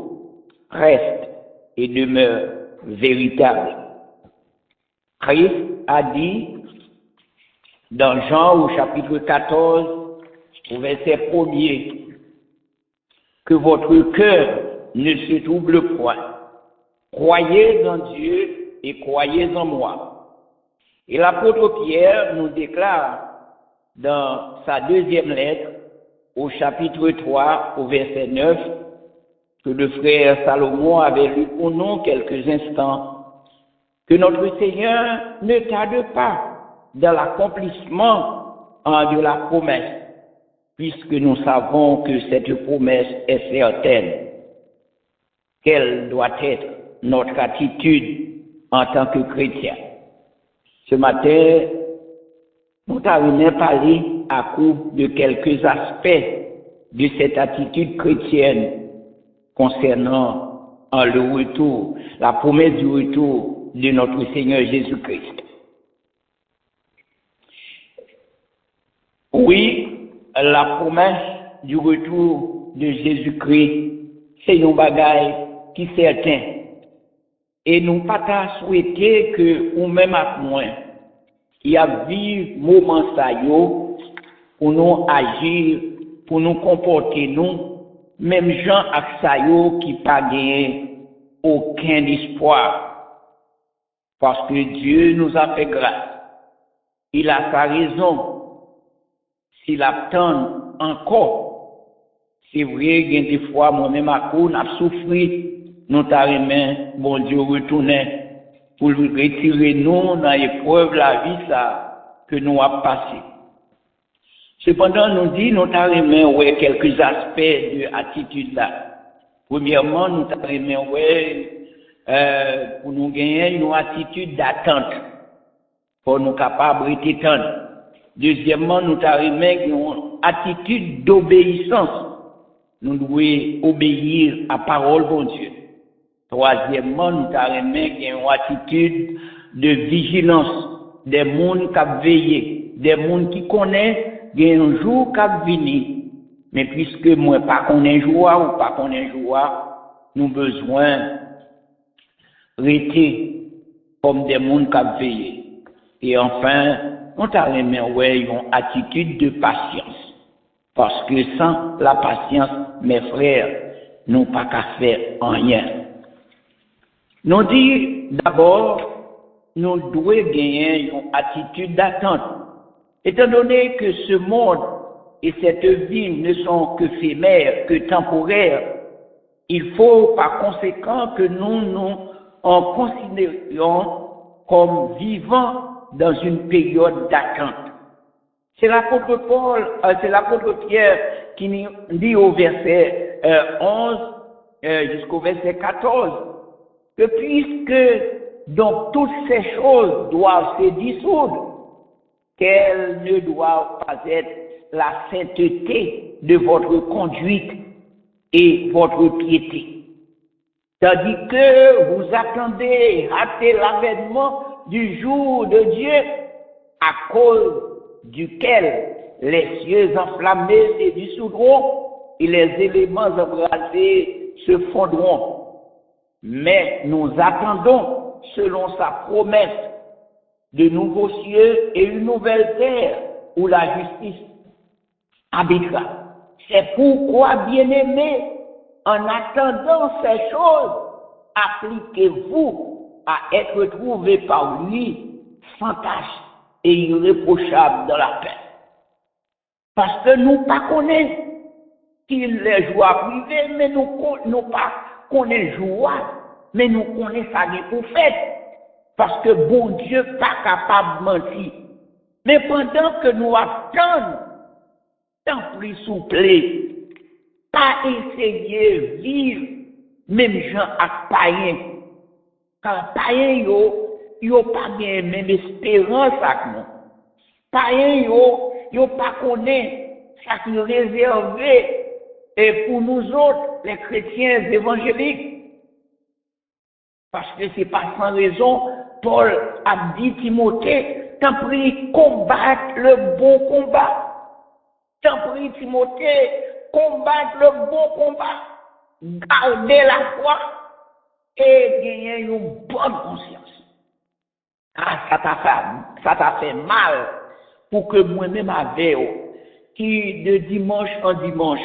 reste et demeure véritable. Christ a dit dans Jean au chapitre 14, au verset 1er, que votre cœur ne se trouble point. Croyez en Dieu et croyez en moi. Et l'apôtre Pierre nous déclare dans sa deuxième lettre, au chapitre 3, au verset 9, que le frère Salomon avait lu pour nous quelques instants, que notre Seigneur ne tarde pas dans l'accomplissement de la promesse, puisque nous savons que cette promesse est certaine. Quelle doit être notre attitude en tant que chrétien? Ce matin, nous avons parlé à coup de quelques aspects de cette attitude chrétienne concernant le retour, la promesse du retour de notre Seigneur Jésus-Christ. Oui, la promesse du retour de Jésus-Christ, c'est une bagaille qui est certain. Et nous pas souhaiter que, ou même à moi, qui a vu moment ça yo, pour nous agir, pour nous comporter nous, même gens ak sa yo qui pas gagné aucun espoir. Parce que Dieu nous a fait grâce. Il a sa raison. S'il attend encore, c'est vrai, il y a des fois, moi-même à coup, on a souffert, nous t'arrêtons, bon Dieu retourner pour retirer nous dans l'épreuve la vie ça, que nous avons passé. Cependant, nous dit, nous t'arrêtons, ouais, quelques aspects de attitude là. Premièrement, nous t'arrêtons, ouais, pour nous gagner une attitude d'attente, pour nous capables de t'attendre. Deuxièmement, nous t'arrêtons une attitude d'obéissance. Nous devons obéir à la parole de Dieu. Troisièmement, nous t'arrêtons une attitude de vigilance. Des mondes qui veillent, des mondes qui connaissent, il y a un jour qui vient. Mais puisque moi, pas qu'on est joie ou pas qu'on est joie, nous avons besoin rester comme des mondes qui veillent. Et enfin, nous avons une attitude de patience. Parce que sans la patience, mes frères, nous n'avons pas qu'à faire rien. Nous disons d'abord, nous devons gagner une attitude d'attente. Étant donné que ce monde et cette vie ne sont que éphémères, que temporaires, il faut par conséquent que nous en considérions comme vivant dans une période d'attente. C'est l'apôtre Pierre qui nous dit au verset 11 jusqu'au verset 14 que puisque donc toutes ces choses doivent se dissoudre, qu'elles ne doivent pas être la sainteté de votre conduite et votre piété. Tandis que vous attendez, hâtez l'avènement du jour de Dieu, à cause duquel les cieux enflammés se dissoudront et les éléments embrasés se fondront. Mais nous attendons, selon sa promesse, de nouveaux cieux et une nouvelle terre où la justice habitera. C'est pourquoi, bien-aimés, en attendant ces choses, appliquez-vous à être trouvés par lui sans tache et irréprochable dans la paix. Parce que nous pas connaissons qu'il est joie privée, mais nous pas connaissons joie, mais nous connaissons ça pour fait. Parce que bon Dieu pas capable de mentir. Mais pendant que nous attendons, tant plus souple, pas essayer de vivre même gens à païens. Car païens yo pas bien même espérance avec nous. Païens yo pas connaît ça qui est réservé et pour nous autres les chrétiens évangéliques. Parce que c'est pas sans raison Paul a dit Timothée, t'en prie combattre le bon combat. T'en prie Timothée, combattre le bon combat. Garder la foi et gagner une bonne conscience. Ah, ça t'a fait mal pour que moi-même avec qui de dimanche en dimanche,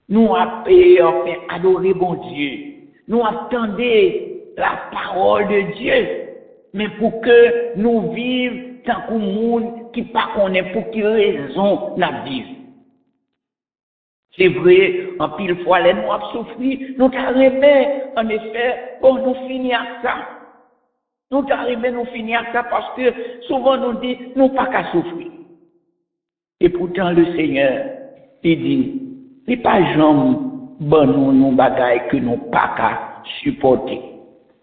nous avons adoré bon Dieu. Nous attendons la parole de Dieu, mais pour que nous vivions tant que monde qui pas connaît pour quelle raison nous vivons. C'est vrai, en pile fois, les nous avons souffert, nous t'arrivons, en effet, bon, nous finissons avec ça. Nous t'arrivons, nous finissons avec ça parce que souvent nous dit, nous pas qu'à souffrir. Et pourtant, le Seigneur, il dit, il pas jamais bon nous bagaille que nous pas qu'à supporter.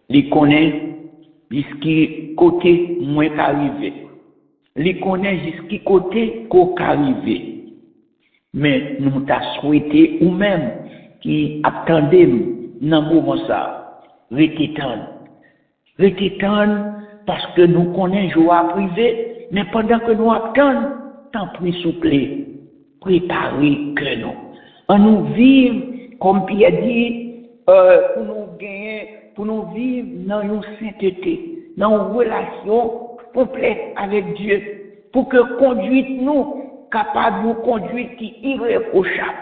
Il connaît jusqu'à côté moins qu'arrivé. Il connaît jusqu'à côté qu'au qu'arrivé. Mais nous t'a souhaité ou même qui attendait dans le moment ça, rététane parce que nous connaissons joie privée, mais pendant que nous attendons, tant plus souple, préparer que nous. On nous vivre, comme Pierre dit, pour nous vivre dans une sainteté, dans une relation complète avec Dieu, pour que conduite nous capable de nous conduire qui irréprochable.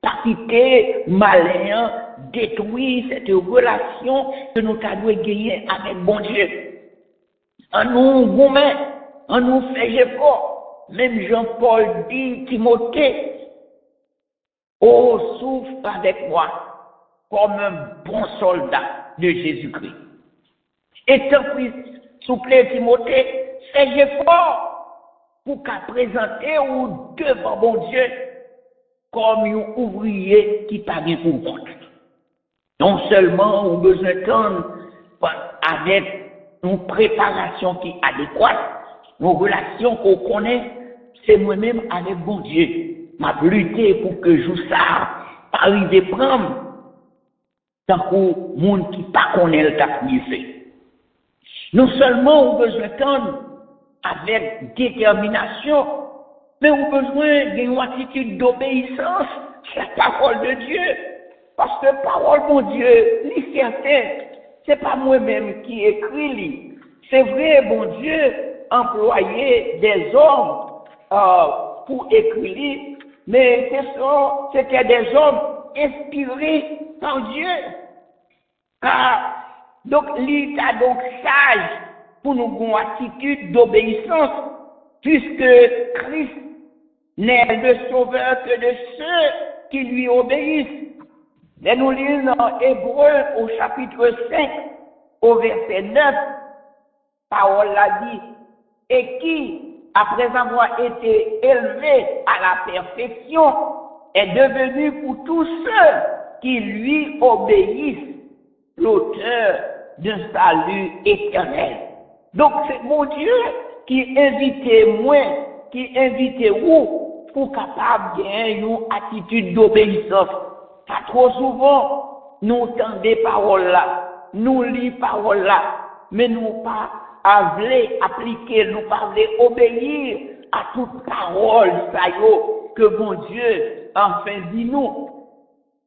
Pas quitter malin, détruire cette relation que nous avons gagner avec bon Dieu. En nous gourmet, en nous fait effort. Même Jean-Paul dit, Timothée, oh, souffre avec moi comme un bon soldat de Jésus-Christ. Et tant plus souple Timothée, fais effort pour qu'à présenter ou devant bon Dieu comme un ouvrier qui parvient pour compte. Non seulement on besoin d'attendre avec une préparation qui est adéquate, une relation qu'on connaît, c'est moi-même avec bon Dieu. M'a lutté pour que je ça arrive prendre tant qu'au monde qui pas connaît le tap fait. Non seulement on besoin d'attendre avec détermination, mais on a besoin d'une attitude d'obéissance à la parole de Dieu. Parce que la parole de Dieu, c'est certain, c'est pas moi-même qui écris. C'est vrai, bon Dieu, employé des hommes pour écrire, mais c'était des hommes inspirés par Dieu. Car, donc, l'État donc sage pour nous avoir une attitude d'obéissance, puisque Christ n'est le sauveur que de ceux qui lui obéissent. Et nous lisons dans Hébreux au chapitre 5, au verset 9, parole l'a dit, et qui, après avoir été élevé à la perfection, est devenu pour tous ceux qui lui obéissent l'auteur d'un salut éternel. Donc c'est mon Dieu qui invitait moi, qui invitait vous pour capable de gagner une attitude d'obéissance. Pas trop souvent, nous entendons des paroles là, nous lisons paroles là, mais nous pas voulu appliquer, nous pas voulu obéir à toute parole ça yo, que bon Dieu enfin dit nous.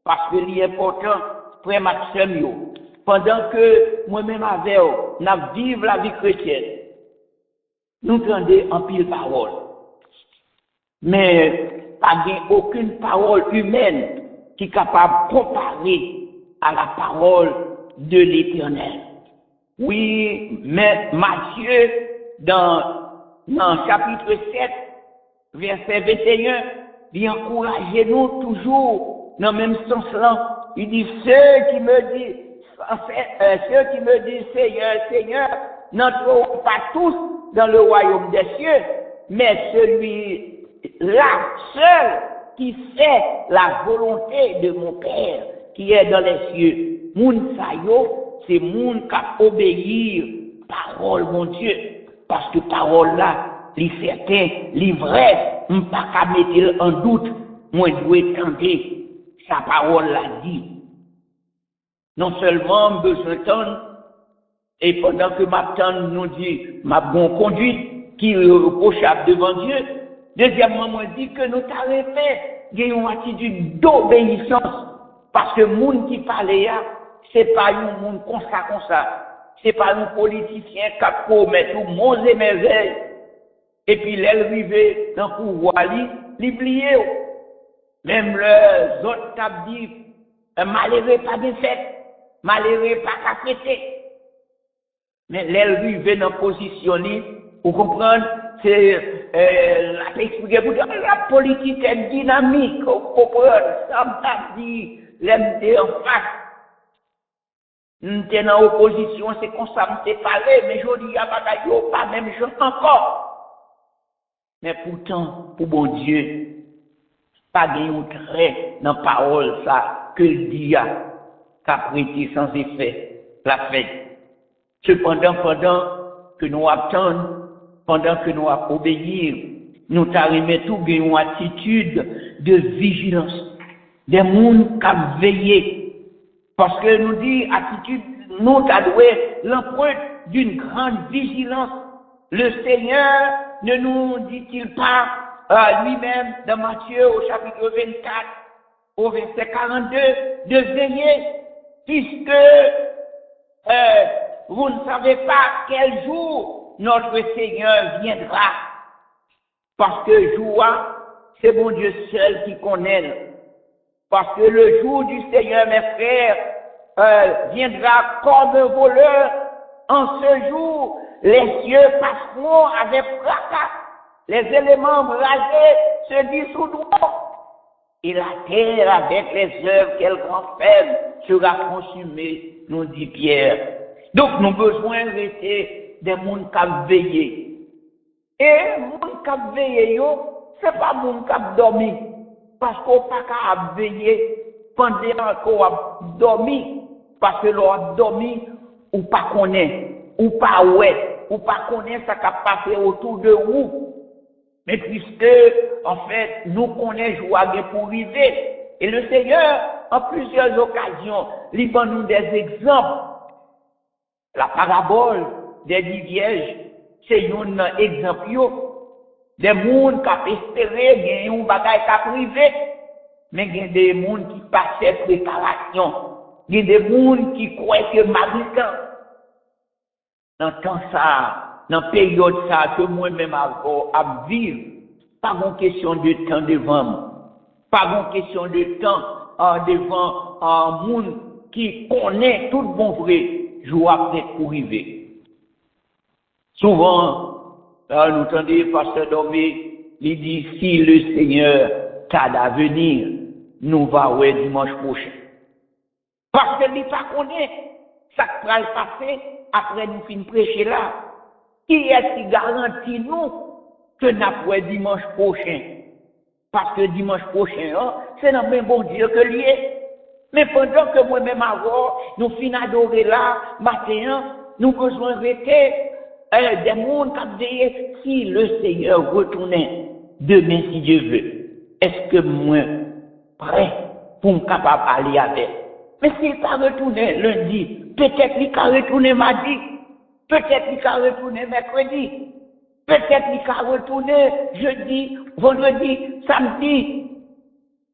Parce que l'important, frère Maxime yo, pendant que moi-même avec eux, nous vivons la vie chrétienne, nous entendons en pile parole. Mais pas aucune parole humaine qui est capable de comparer à la parole de l'Éternel. Oui, mais Matthieu, dans chapitre 7, verset 21, il encourage nous toujours dans le même sens là. Il dit, ceux qui me disent Seigneur, Seigneur, n'entreront pas tous dans le royaume des cieux, mais celui-là seul qui fait la volonté de mon Père qui est dans les cieux. Moun sayo, c'est moun qui obéir parole mon Dieu, parce que parole là, li certain, li vrai, m'pas qu'à mettre en doute, moi dois tenter sa parole là dit. Non seulement besoin d'entendre, et pendant que m'attend nous dit ma bonne conduite qui est reprochable devant Dieu, deuxièmement moi dit que nous t'arrêtons une attitude d'obéissance, parce que moun qui parle là, c'est pas un monde comme ça, c'est pas un politicien qui promet tout mon et merveilles, et puis l'arrivée dans le pouvoir, l'oublier. Même les autres t'ont dit, malheureux pas de fête, malheureux pas qu'à fêter. Mais l'arrivée dans la position, vous comprenez, c'est la politique est dynamique, vous comprenez, ça m'a dit, l'MD en face. Nous sommes en opposition, c'est comme ça, nous sommes parlé, mais je dis, pas même chose encore. Mais pourtant, pour bon Dieu, pas de trait dans la parole, ça, que le dia, qu'a prêté sans effet, la fête. Cependant, pendant que nous attendons, pendant que nous obéir, nous t'arrivons tout une attitude de vigilance. Des mondes qui veillent. Parce que nous dit attitude, nous t'avons l'empreinte d'une grande vigilance. Le Seigneur ne nous dit-il pas lui-même dans Matthieu au chapitre 24, au verset 42, de veiller, puisque vous ne savez pas quel jour notre Seigneur viendra. Parce que jour, c'est bon Dieu seul qui connaît. Parce que le jour du Seigneur, mes frères, viendra comme un voleur. En ce jour, les cieux passeront avec fracas. Les éléments brasés se dissoudront. Et la terre, avec les œuvres qu'elle renferme, sera consumée, nous dit Pierre. Donc, nous avons besoin de rester des mondes qui veillent. Et les mondes qui veillent, ce n'est pas les mondes qui dorment. Parce qu'on n'a pas qu'à veiller pendant qu'on a dormi. Parce que l'on a dormi, ou pas connaît, ou pas ouais, ou pas connaît ce qui a passé autour de vous. Mais puisque, en fait, nous connaissons jouer pour arriver. Et le Seigneur, en plusieurs occasions, il donne nous des exemples. La parabole des 10 vierges, c'est un exemple. Des gens qui espéraient gagner un bagage qui privé, mais il y a des gens qui passaient préparation. Il y a des gens qui croient que Marican, dans le temps ça, dans la période ça, que moi-même à vivre, pas une question de temps devant moi, pas une question de temps devant un monde qui connaît tout bon vrai, jour après pour arriver. Souvent, nous entendons pasteur Domé, il dit, si le Seigneur tarde à venir, nous allons voir dimanche prochain. Parce que nous ne connaissons pas ce qui va se passer après nous finir prêcher là. Qui est-ce qui garantit nous que nous allons dimanche prochain? Parce que dimanche prochain, c'est dans le même bon Dieu que lié. Mais pendant que moi-même avant, nous finissons adorer là, matin, nous besoin de rester des mondes qui disent si le Seigneur retournait demain si Dieu veut. Est-ce que moi prêt pour me capable d'aller avec? Mais s'il pas retourné lundi, peut-être qu'il va retourner mardi. peut-être qu'il va retourner mercredi, peut-être qu'il va retourner jeudi, vendredi, samedi.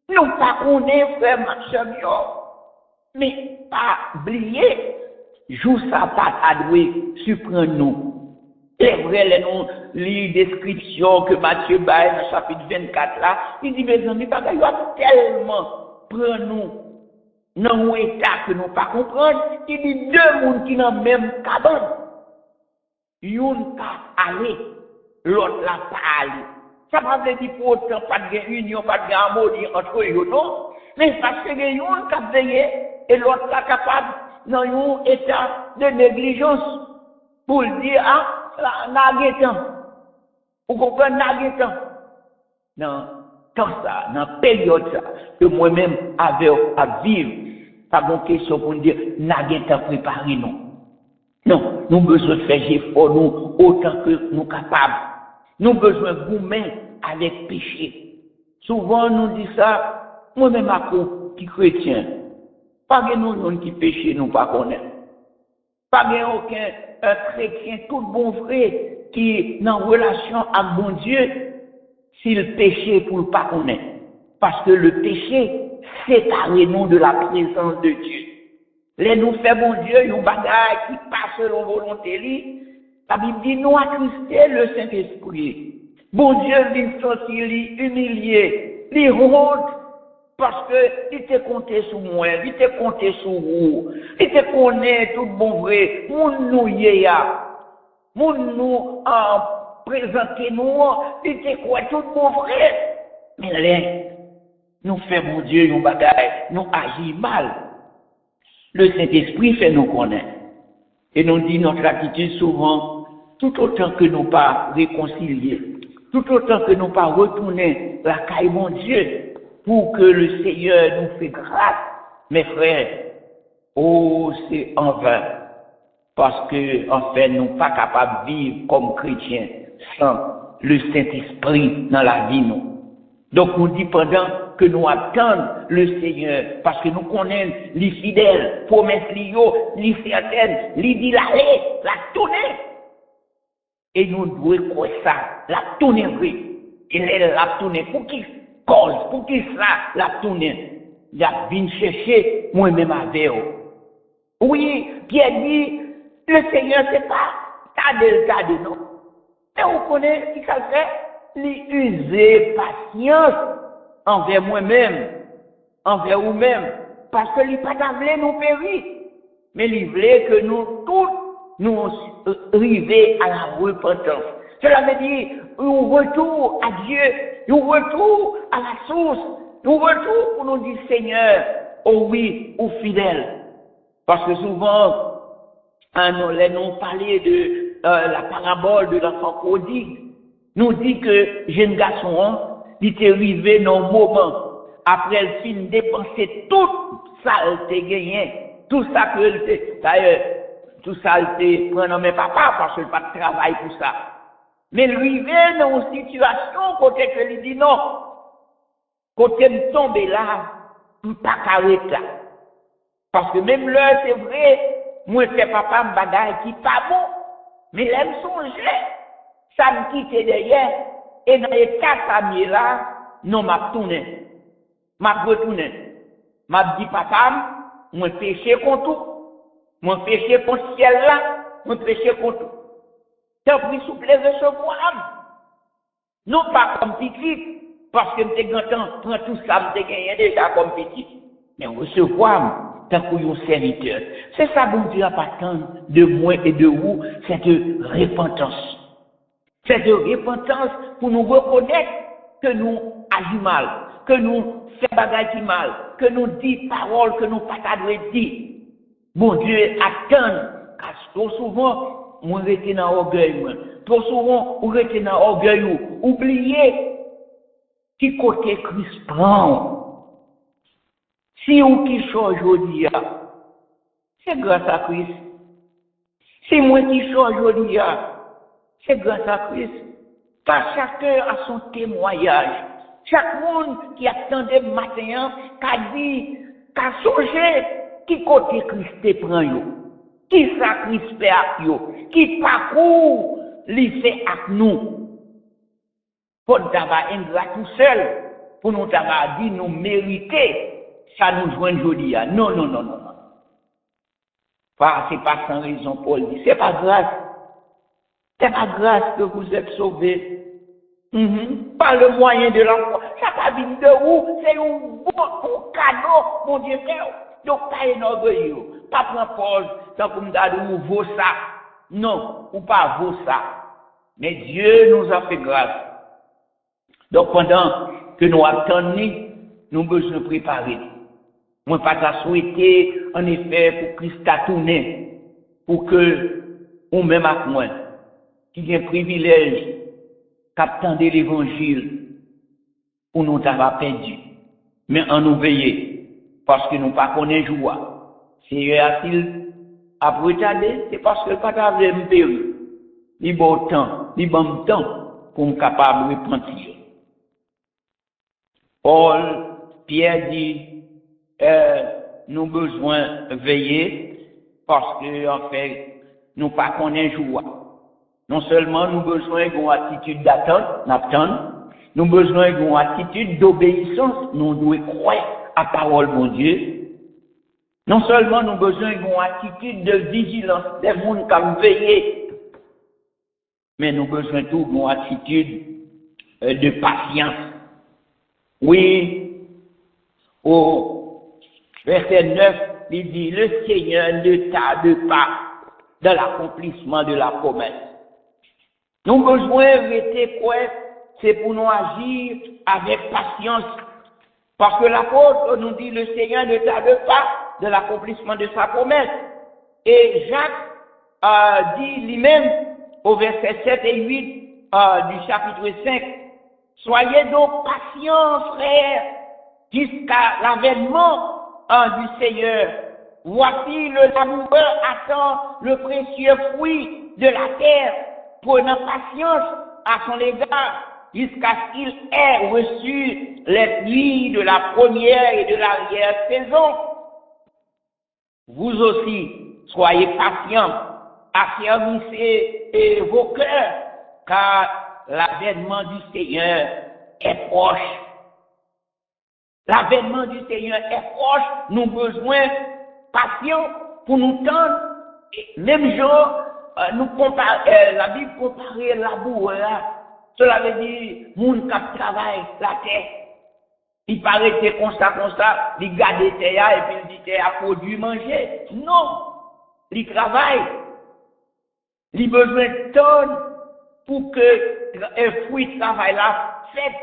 Nous pas connaître, frère, ma soeur, mais pas oublier, jour ça pas adoué, surprendre nous. C'est vrai, les noms, les descriptions que Matthieu baille dans le chapitre 24 là, il dit, mes amis, parce qu'il y a tellement prendre nous dans un état que nous ne pas comprendre, il dit deux mondes qui dans même cabane. Yon pas aller, l'autre là pas aller. Ça ne veut pas dire pour autant pas de union, pas de harmonie entre eux, non. Mais parce que les yon qui a veillé et l'autre là capable dans un état de négligence pour dire, ah, naguetan. Vous comprenez, naguetan. Non, tant ça, dans la période ça, que moi-même avait à vivre, pas bon question pour nous dire, naguetan préparé, non. Non, nous avons besoin de faire effort, nous, autant que nous capables. Nous avons besoin de gourmet avec péché. Souvent, nous disons ça, moi-même, à qui chrétien, pas de nous qui péché, nous pas connaître. Pas de aucun chrétien, tout bon vrai, qui est en relation avec bon Dieu, s'il péché pour ne pas connaître. Parce que le péché sépare nous de la présence de Dieu. Les nous fait bon Dieu, une bagaille qui passe selon volonté li. La Bible dit nous attristé le Saint-Esprit. Bon Dieu vient sortir li humilié, li honte, parce que il te compté sur moi, il te compté sur vous, il te connaît tout bon vrai, moun nou yéya, moun nou présenter nous, il te croit tout bon vrai. Mais là, nous fait bon Dieu une bagaille, nous agit mal. Le Saint-Esprit fait nous connaître. Et nous dit notre attitude souvent, tout autant que nous pas réconcilier, tout autant que nous pas retourner la caille mon Dieu, pour que le Seigneur nous fait grâce, mes frères, oh, c'est en vain. Parce que, en fait, nous pas capables de vivre comme chrétiens sans le Saint-Esprit dans la vie, nous. Donc, nous dit pendant que nous attendons le Seigneur, parce que nous connaissons les fidèles, promesses les certaines, les dit l'aller, la tourner. Et nous devons croire ça, la tourner vrai. Il est la tourner pour qui cause, pour qui ça, la tourner. Il a bien chercher moi-même avec eux. Oui, Pierre dit, le Seigneur, c'est pas tardé, non. Et on connaît ce qu'il fait, les user patience envers moi-même, envers vous-même, parce que il pas d'avler nous périr, mais il voulait que nous tous nous arrivions à la repentance. Cela veut dire un retour à Dieu, un retour à la source, un retour pour nous dire Seigneur, oh oui, ou fidèle. Parce que souvent, nous parlé de la parabole de l'enfant prodigue, nous dit que jeune garçon, il était arrivé dans un moment, après le film, dépenser tout ça, il gagné, tout ça que il d'ailleurs, tout ça, il prend dans mes papas parce qu'il n'a pas de travail pour ça. Mais il arrivé dans une situation, côté que il dit non, côté me tomber là, je ne peux pas arrêter là. Parce que même là, c'est vrai, moi, c'est papa, me bagaille qui pas bon, mais il aime songer, ça me quitte derrière, et dans les 4 amis là, non, m'a tourné, m'a retourné, m'a dit papa, moi péché contre tout, moi péché contre le ciel là, moi péché contre tout. T'as pris souplesse de ce moi, non pas comme petit, parce que m'te gantant, prend tout ça, m'te gagné déjà comme petit, mais recevoir, tant qu'on est serviteur. C'est ça, bon Dieu, à attendre de moi et de vous, cette repentance. Cette repentance pour nous reconnaître que nous agissons mal, que nous faisons bagaille qui mal, que nous disons paroles que nous pas dire. Bon Dieu, attend, car trop souvent, on reste dans l'orgueil. Trop souvent, on reste dans l'orgueil. Oubliez qui côté Christ prend. Si on qui change aujourd'hui, c'est grâce à Christ. Si moi qui change aujourd'hui, c'est grâce à Christ. Car chacun a son témoignage. Chaque monde qui attendait le matin, qui a dit, qui a songé, qui côté Christ prend yo. qui sacrifie avec nous, qui parcourt, li fait avec nous. Pour nous avoir ingrat tout seul, pour nous avoir dit nous mériter, ça nous joint aujourd'hui. Non, non, non, non, non. C'est pas sans raison, Paul dit. C'est pas grâce. C'est pas grâce que vous êtes sauvés. Par le moyen de l'enfant. Ça pas vient de où? C'est un bon cadeau, mon Dieu frère. Donc, pas énorgueilleux. Pas prendre pause, tant que nous vaut ça. Non, ou pas vaut ça. Mais Dieu nous a fait grâce. Donc, pendant que nous attendons, nous avons besoin de préparer. Moi, pas souhaiter, en effet, pour Christ à tourner, pour que, ou même avec moi, qui a un privilège, qu'attendait l'évangile, pour nous avoir perdu. Mais en nous veiller, parce que nous pas connaissons joie. Si a-t-il à retarder, c'est parce que le pas me périr. Il bon temps, il bon temps pour me capable de repentir. Paul, Pierre dit, nous besoin de veiller parce que, en fait, nous pas connaissons joie. Non seulement nous besoin d'une attitude d'attente, nous besoin d'une attitude d'obéissance, nous devons croire à la parole de Dieu. Non seulement nous besoin d'une attitude de vigilance, des gens qui veiller, mais nous besoin tout d'une attitude de patience. Oui, au verset 9, il dit, le Seigneur ne tarde pas dans l'accomplissement de la promesse. Nous besoin de rester quoi? C'est pour nous agir avec patience. Parce que l'apôtre nous dit, le Seigneur ne tarde pas de l'accomplissement de sa promesse. Et Jacques dit lui-même, au verset 7 et 8 du chapitre 5, soyez donc patients, frères, jusqu'à l'avènement du Seigneur. Voici le laboureur attend le précieux fruit de la terre, prenant patience à son égard, jusqu'à ce qu'il ait reçu les pluies de la première et de l'arrière-saison. Vous aussi, soyez patients, affermissez vos cœurs, car l'avènement du Seigneur est proche. L'avènement du Seigneur est proche, nous avons besoin de patience pour nous tendre. Même jour, nous la Bible compare la labour, cela veut dire, moun qui travaille la terre. Il paraît que c'est comme ça, il garde la terre et puis il dit terre a produit manger. Non, il travaille. Il a besoin de temps pour que un fruit de travail là fait.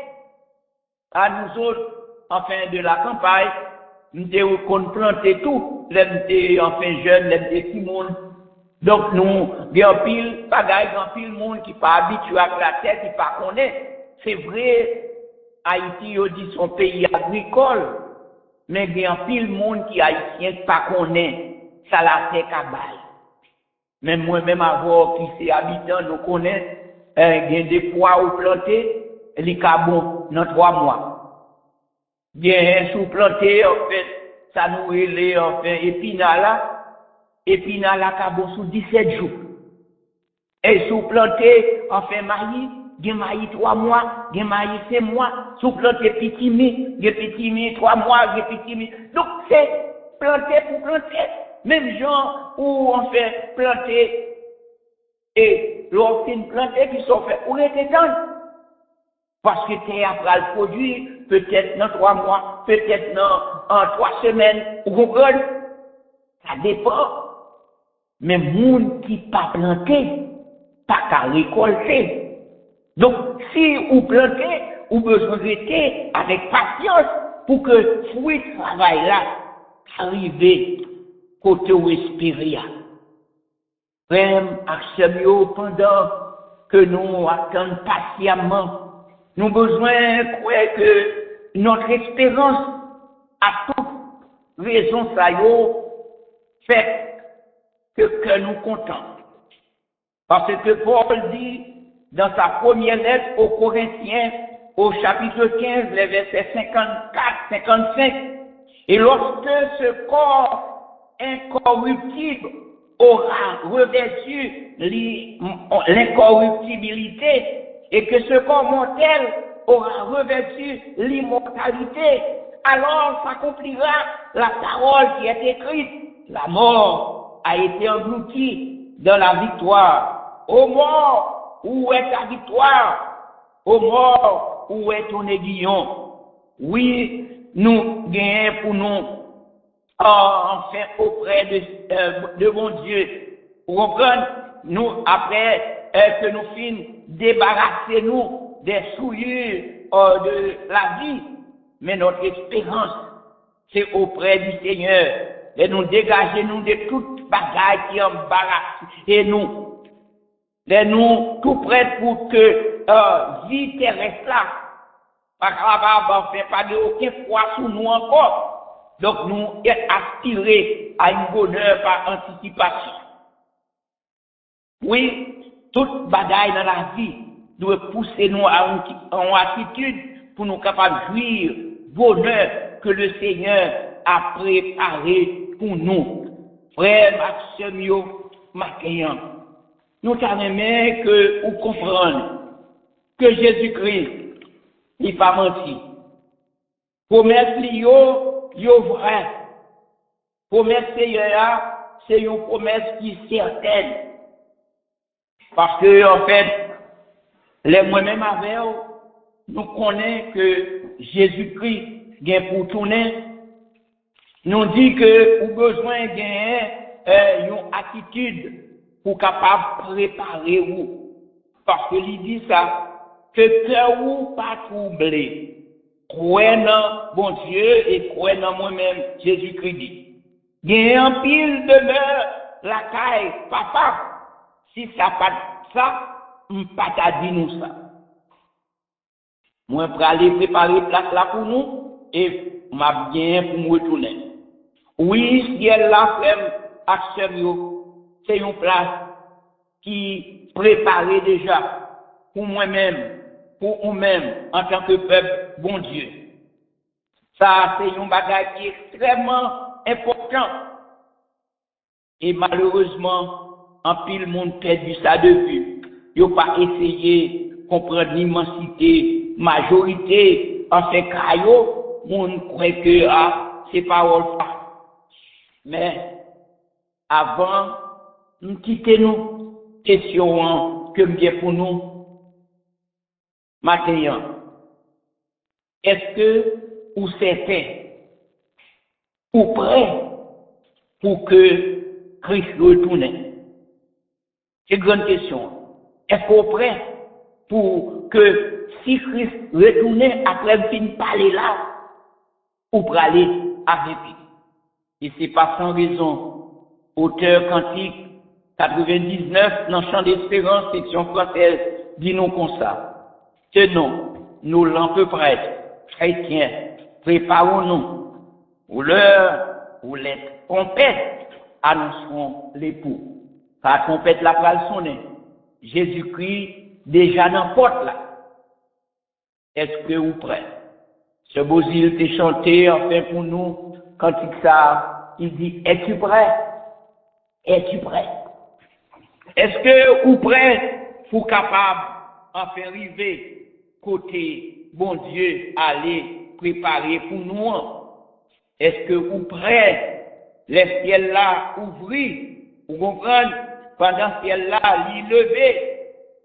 À nous autres, enfin de la campagne, nous devons planter tout, les enfin jeunes, les petits monde. Donc nous, il y a un pile bagaille, un pile monde qui pas habitué à la terre, qui pas connaît. C'est vrai, Haïti on dit son pays agricole, mais il y a un pile monde qui haïtien qui pas connaît, ça la terre cabale. Même moi-même avant qui c'est habitant, nous connaissons, il y a des pois ou plantés, les cabons dans 3 mois. Bien sous planté, en fait, ça nous est en fait épinala cabon sous 17 jours. Et sous planté, en fait maïs, gen maïs 3 mois, gen maïs 5 mois, sous planté petit mi 3 mois, gen petit mi. Donc c'est planté pour planter. Même gens où on fait planter et l'orphin planté qui sont faits pour être dans. Parce que terre après le produit, peut-être dans 3 mois, peut-être en 3 semaines, ou ça dépend. Mais moun qui pas planté, pas qu'à récolter. Donc, si vous plantez, vous besoin de rester avec patience pour que le fruit de travail là arrive côté où espérer. Même acceptons pendant que nous attendons patiemment. Nous avons besoin de croire que notre espérance a toute raison ça fait que nous comptons. Parce que Paul dit dans sa première lettre aux Corinthiens, au chapitre 15, les versets 54-55, et lorsque ce corps incorruptible aura revêtu l'incorruptibilité et que ce corps mortel aura revêtu l'immortalité, alors s'accomplira la parole qui est écrite. La mort a été engloutie dans la victoire. Ô mort, où est ta victoire? Ô mort, où est ton aiguillon? Oui, nous gagnons pour nous, enfin, auprès de mon Dieu. Vous comprenez? Nous, après que nous finissons débarrasser nous des souillures de la vie, mais notre espérance, c'est auprès du Seigneur. Et nous dégager nous de toute bagaille qui embarrasse et nous. Et nous, tout prêts pour que vie terrestre là, pas de aucun poids sous nous encore. Donc nous aspirés à une bonheur par anticipation. Oui, toute bagaille dans la vie doit pousser nous à une attitude pour nous capables de jouir bonheur que le Seigneur a préparé pour nous. Frère Maxime Macayan, nous t'aimons que vous compreniez que Jésus-Christ n'est pas menti. Promesse yo vrai. Promesse c'est une promesse qui est certaine. Parce que, en fait, les moi-même avec nous connaissons que Jésus-Christ vient pour tourner. Nous dit que nous avons besoin d'une attitude pour capable préparer vous. Parce qu'il dit ça, que cœur ou pas troublé. Croyez dans bon Dieu et croyez dans moi-même, Jésus-Christ dit. Il y a un pile demeure la caille, papa. Si ça pas ça, pas t'a dit nous ça. Moi, pour aller préparer place là pour nous, et m'a bien pour me retourner. Oui, si elle l'a fait, action, c'est une place qui préparée déjà pour moi-même, pour nous-mêmes, en tant que peuple, bon Dieu. Ça, c'est un bagage qui est extrêmement important. Et malheureusement, en pile monde perdu ça de vue. Ils n'ont pas essayé de comprendre l'immensité, majorité, en fait, caillot, on croit que c'est parole. Mais avant, nous quittons question que bien pour nous, maintenant. Est-ce que vous êtes ou prêt pour que Christ retourne? C'est une grande question. Est-ce qu'on est prêt pour que si Christ retourne après le fin parler là, ou pour aller avec lui? Et c'est pas sans raison. Auteur cantique 99 dans Chant d'Espérance, section française, dit nous comme ça. Tenons nos lampes prêtes, chrétiens, préparons-nous. Pour l'heure où les trompettes annonceront l'époux. La trompette la pral sonner. Jésus-Christ déjà dans la porte là. Est-ce que vous prêts? Ce beau zil t'est chanté enfin pour nous quand il dit es-tu prêt? Es-tu prêt? Est-ce que vous prêts pour capable enfin arriver côté bon Dieu aller préparer pour nous? Est-ce que vous prêts? Les ciels là ouvrir, vous comprenez? Pendant ce ciel là levé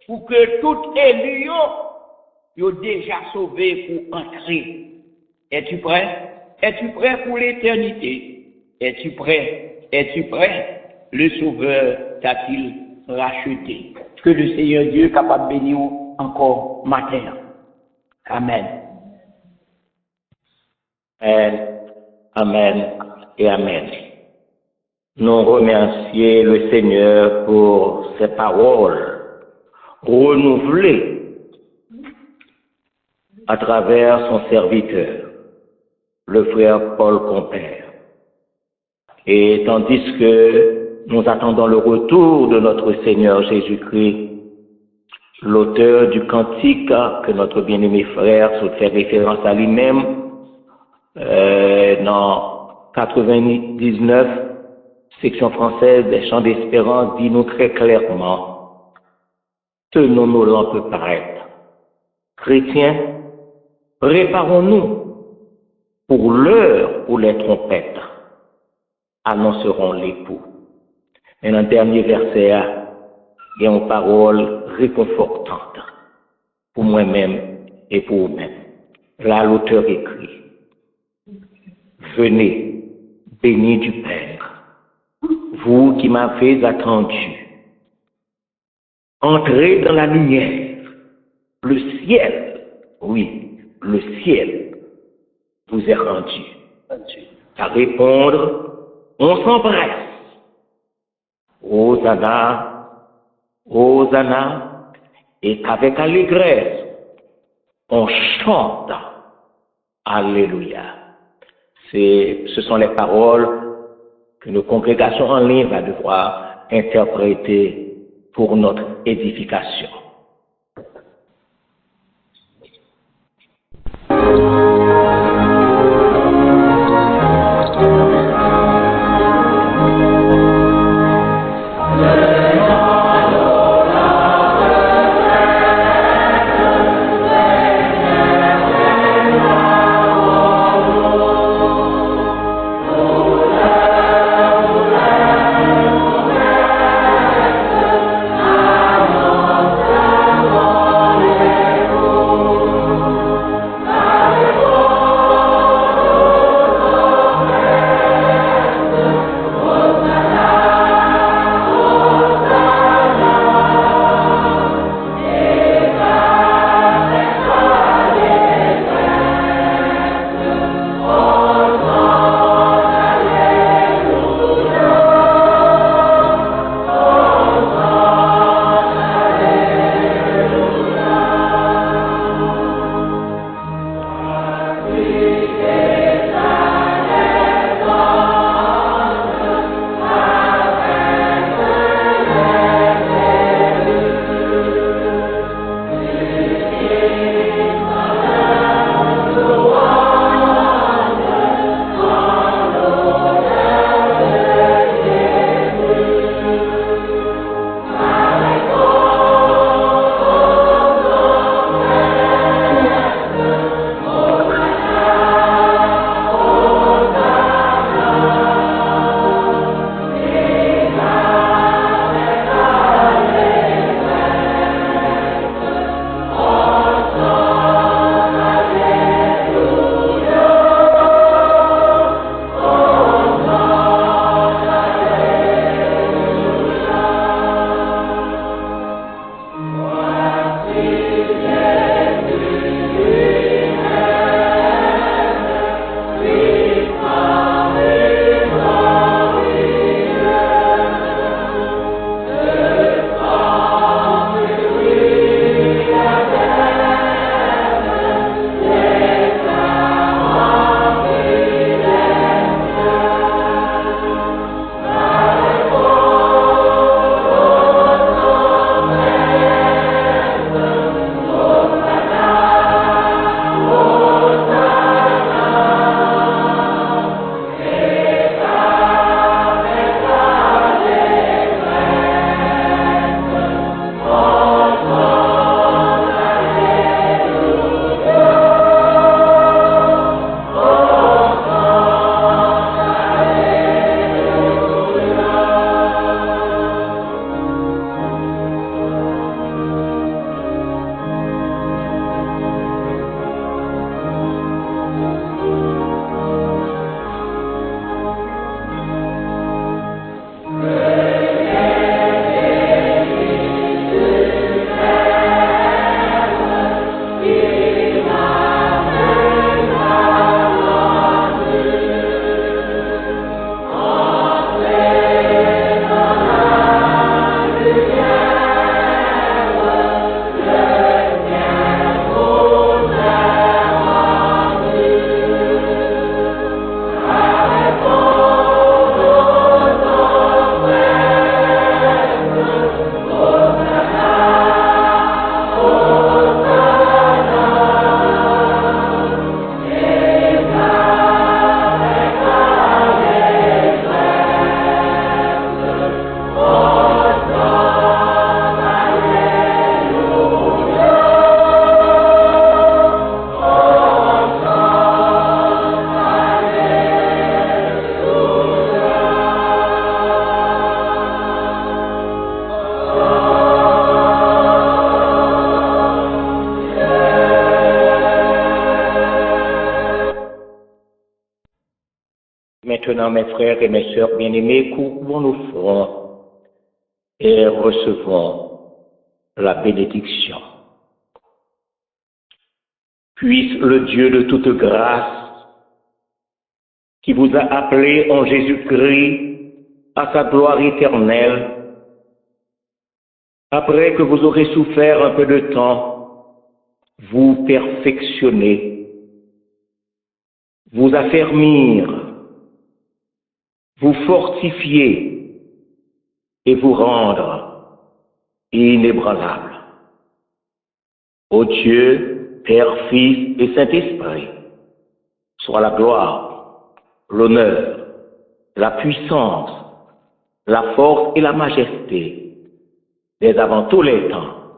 pour que tout élu yo déjà sauvé pour entrer. Es-tu prêt? Es-tu prêt pour l'éternité? Es-tu prêt? Es-tu prêt? Le Sauveur t'a-t-il racheté? Que le Seigneur Dieu capable de bénir encore matin. Amen. Amen. Amen et Amen. Nous remercions le Seigneur pour ses paroles renouvelées à travers son serviteur, le frère Paul Compère. Et tandis que nous attendons le retour de notre Seigneur Jésus-Christ, l'auteur du cantique que notre bien-aimé frère se fait référence à lui-même, dans 99, section française des Chants d'Espérance dit nous très clairement, tenons nos lampes prêtes. Chrétiens, préparons-nous pour l'heure où les trompettes annonceront l'époux. Et dans le dernier verset, il y a une parole réconfortante pour moi-même et pour vous-même. Là, l'auteur écrit, venez, bénis du Père, vous qui m'avez attendu, entrez dans la lumière, le ciel, oui, le ciel vous est rendu. À répondre, on s'empresse. Hosanna, Hosanna, et qu'avec allégresse, on chante Alléluia. Ce sont les paroles que nos congrégations en ligne vont devoir interpréter pour notre édification. Amen. Maintenant, mes frères et mes sœurs bien-aimés, couvrons nos fronts et recevons la bénédiction. Puisse le Dieu de toute grâce, qui vous a appelé en Jésus-Christ à sa gloire éternelle, après que vous aurez souffert un peu de temps, vous perfectionner, vous affermir, vous fortifier et vous rendre inébranlable. Ô Dieu, Père, Fils et Saint-Esprit, soit la gloire, l'honneur, la puissance, la force et la majesté, dès avant tous les temps,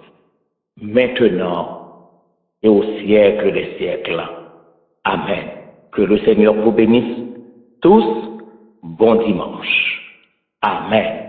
maintenant et au siècle des siècles. Amen. Que le Seigneur vous bénisse tous. Bon dimanche. Amen.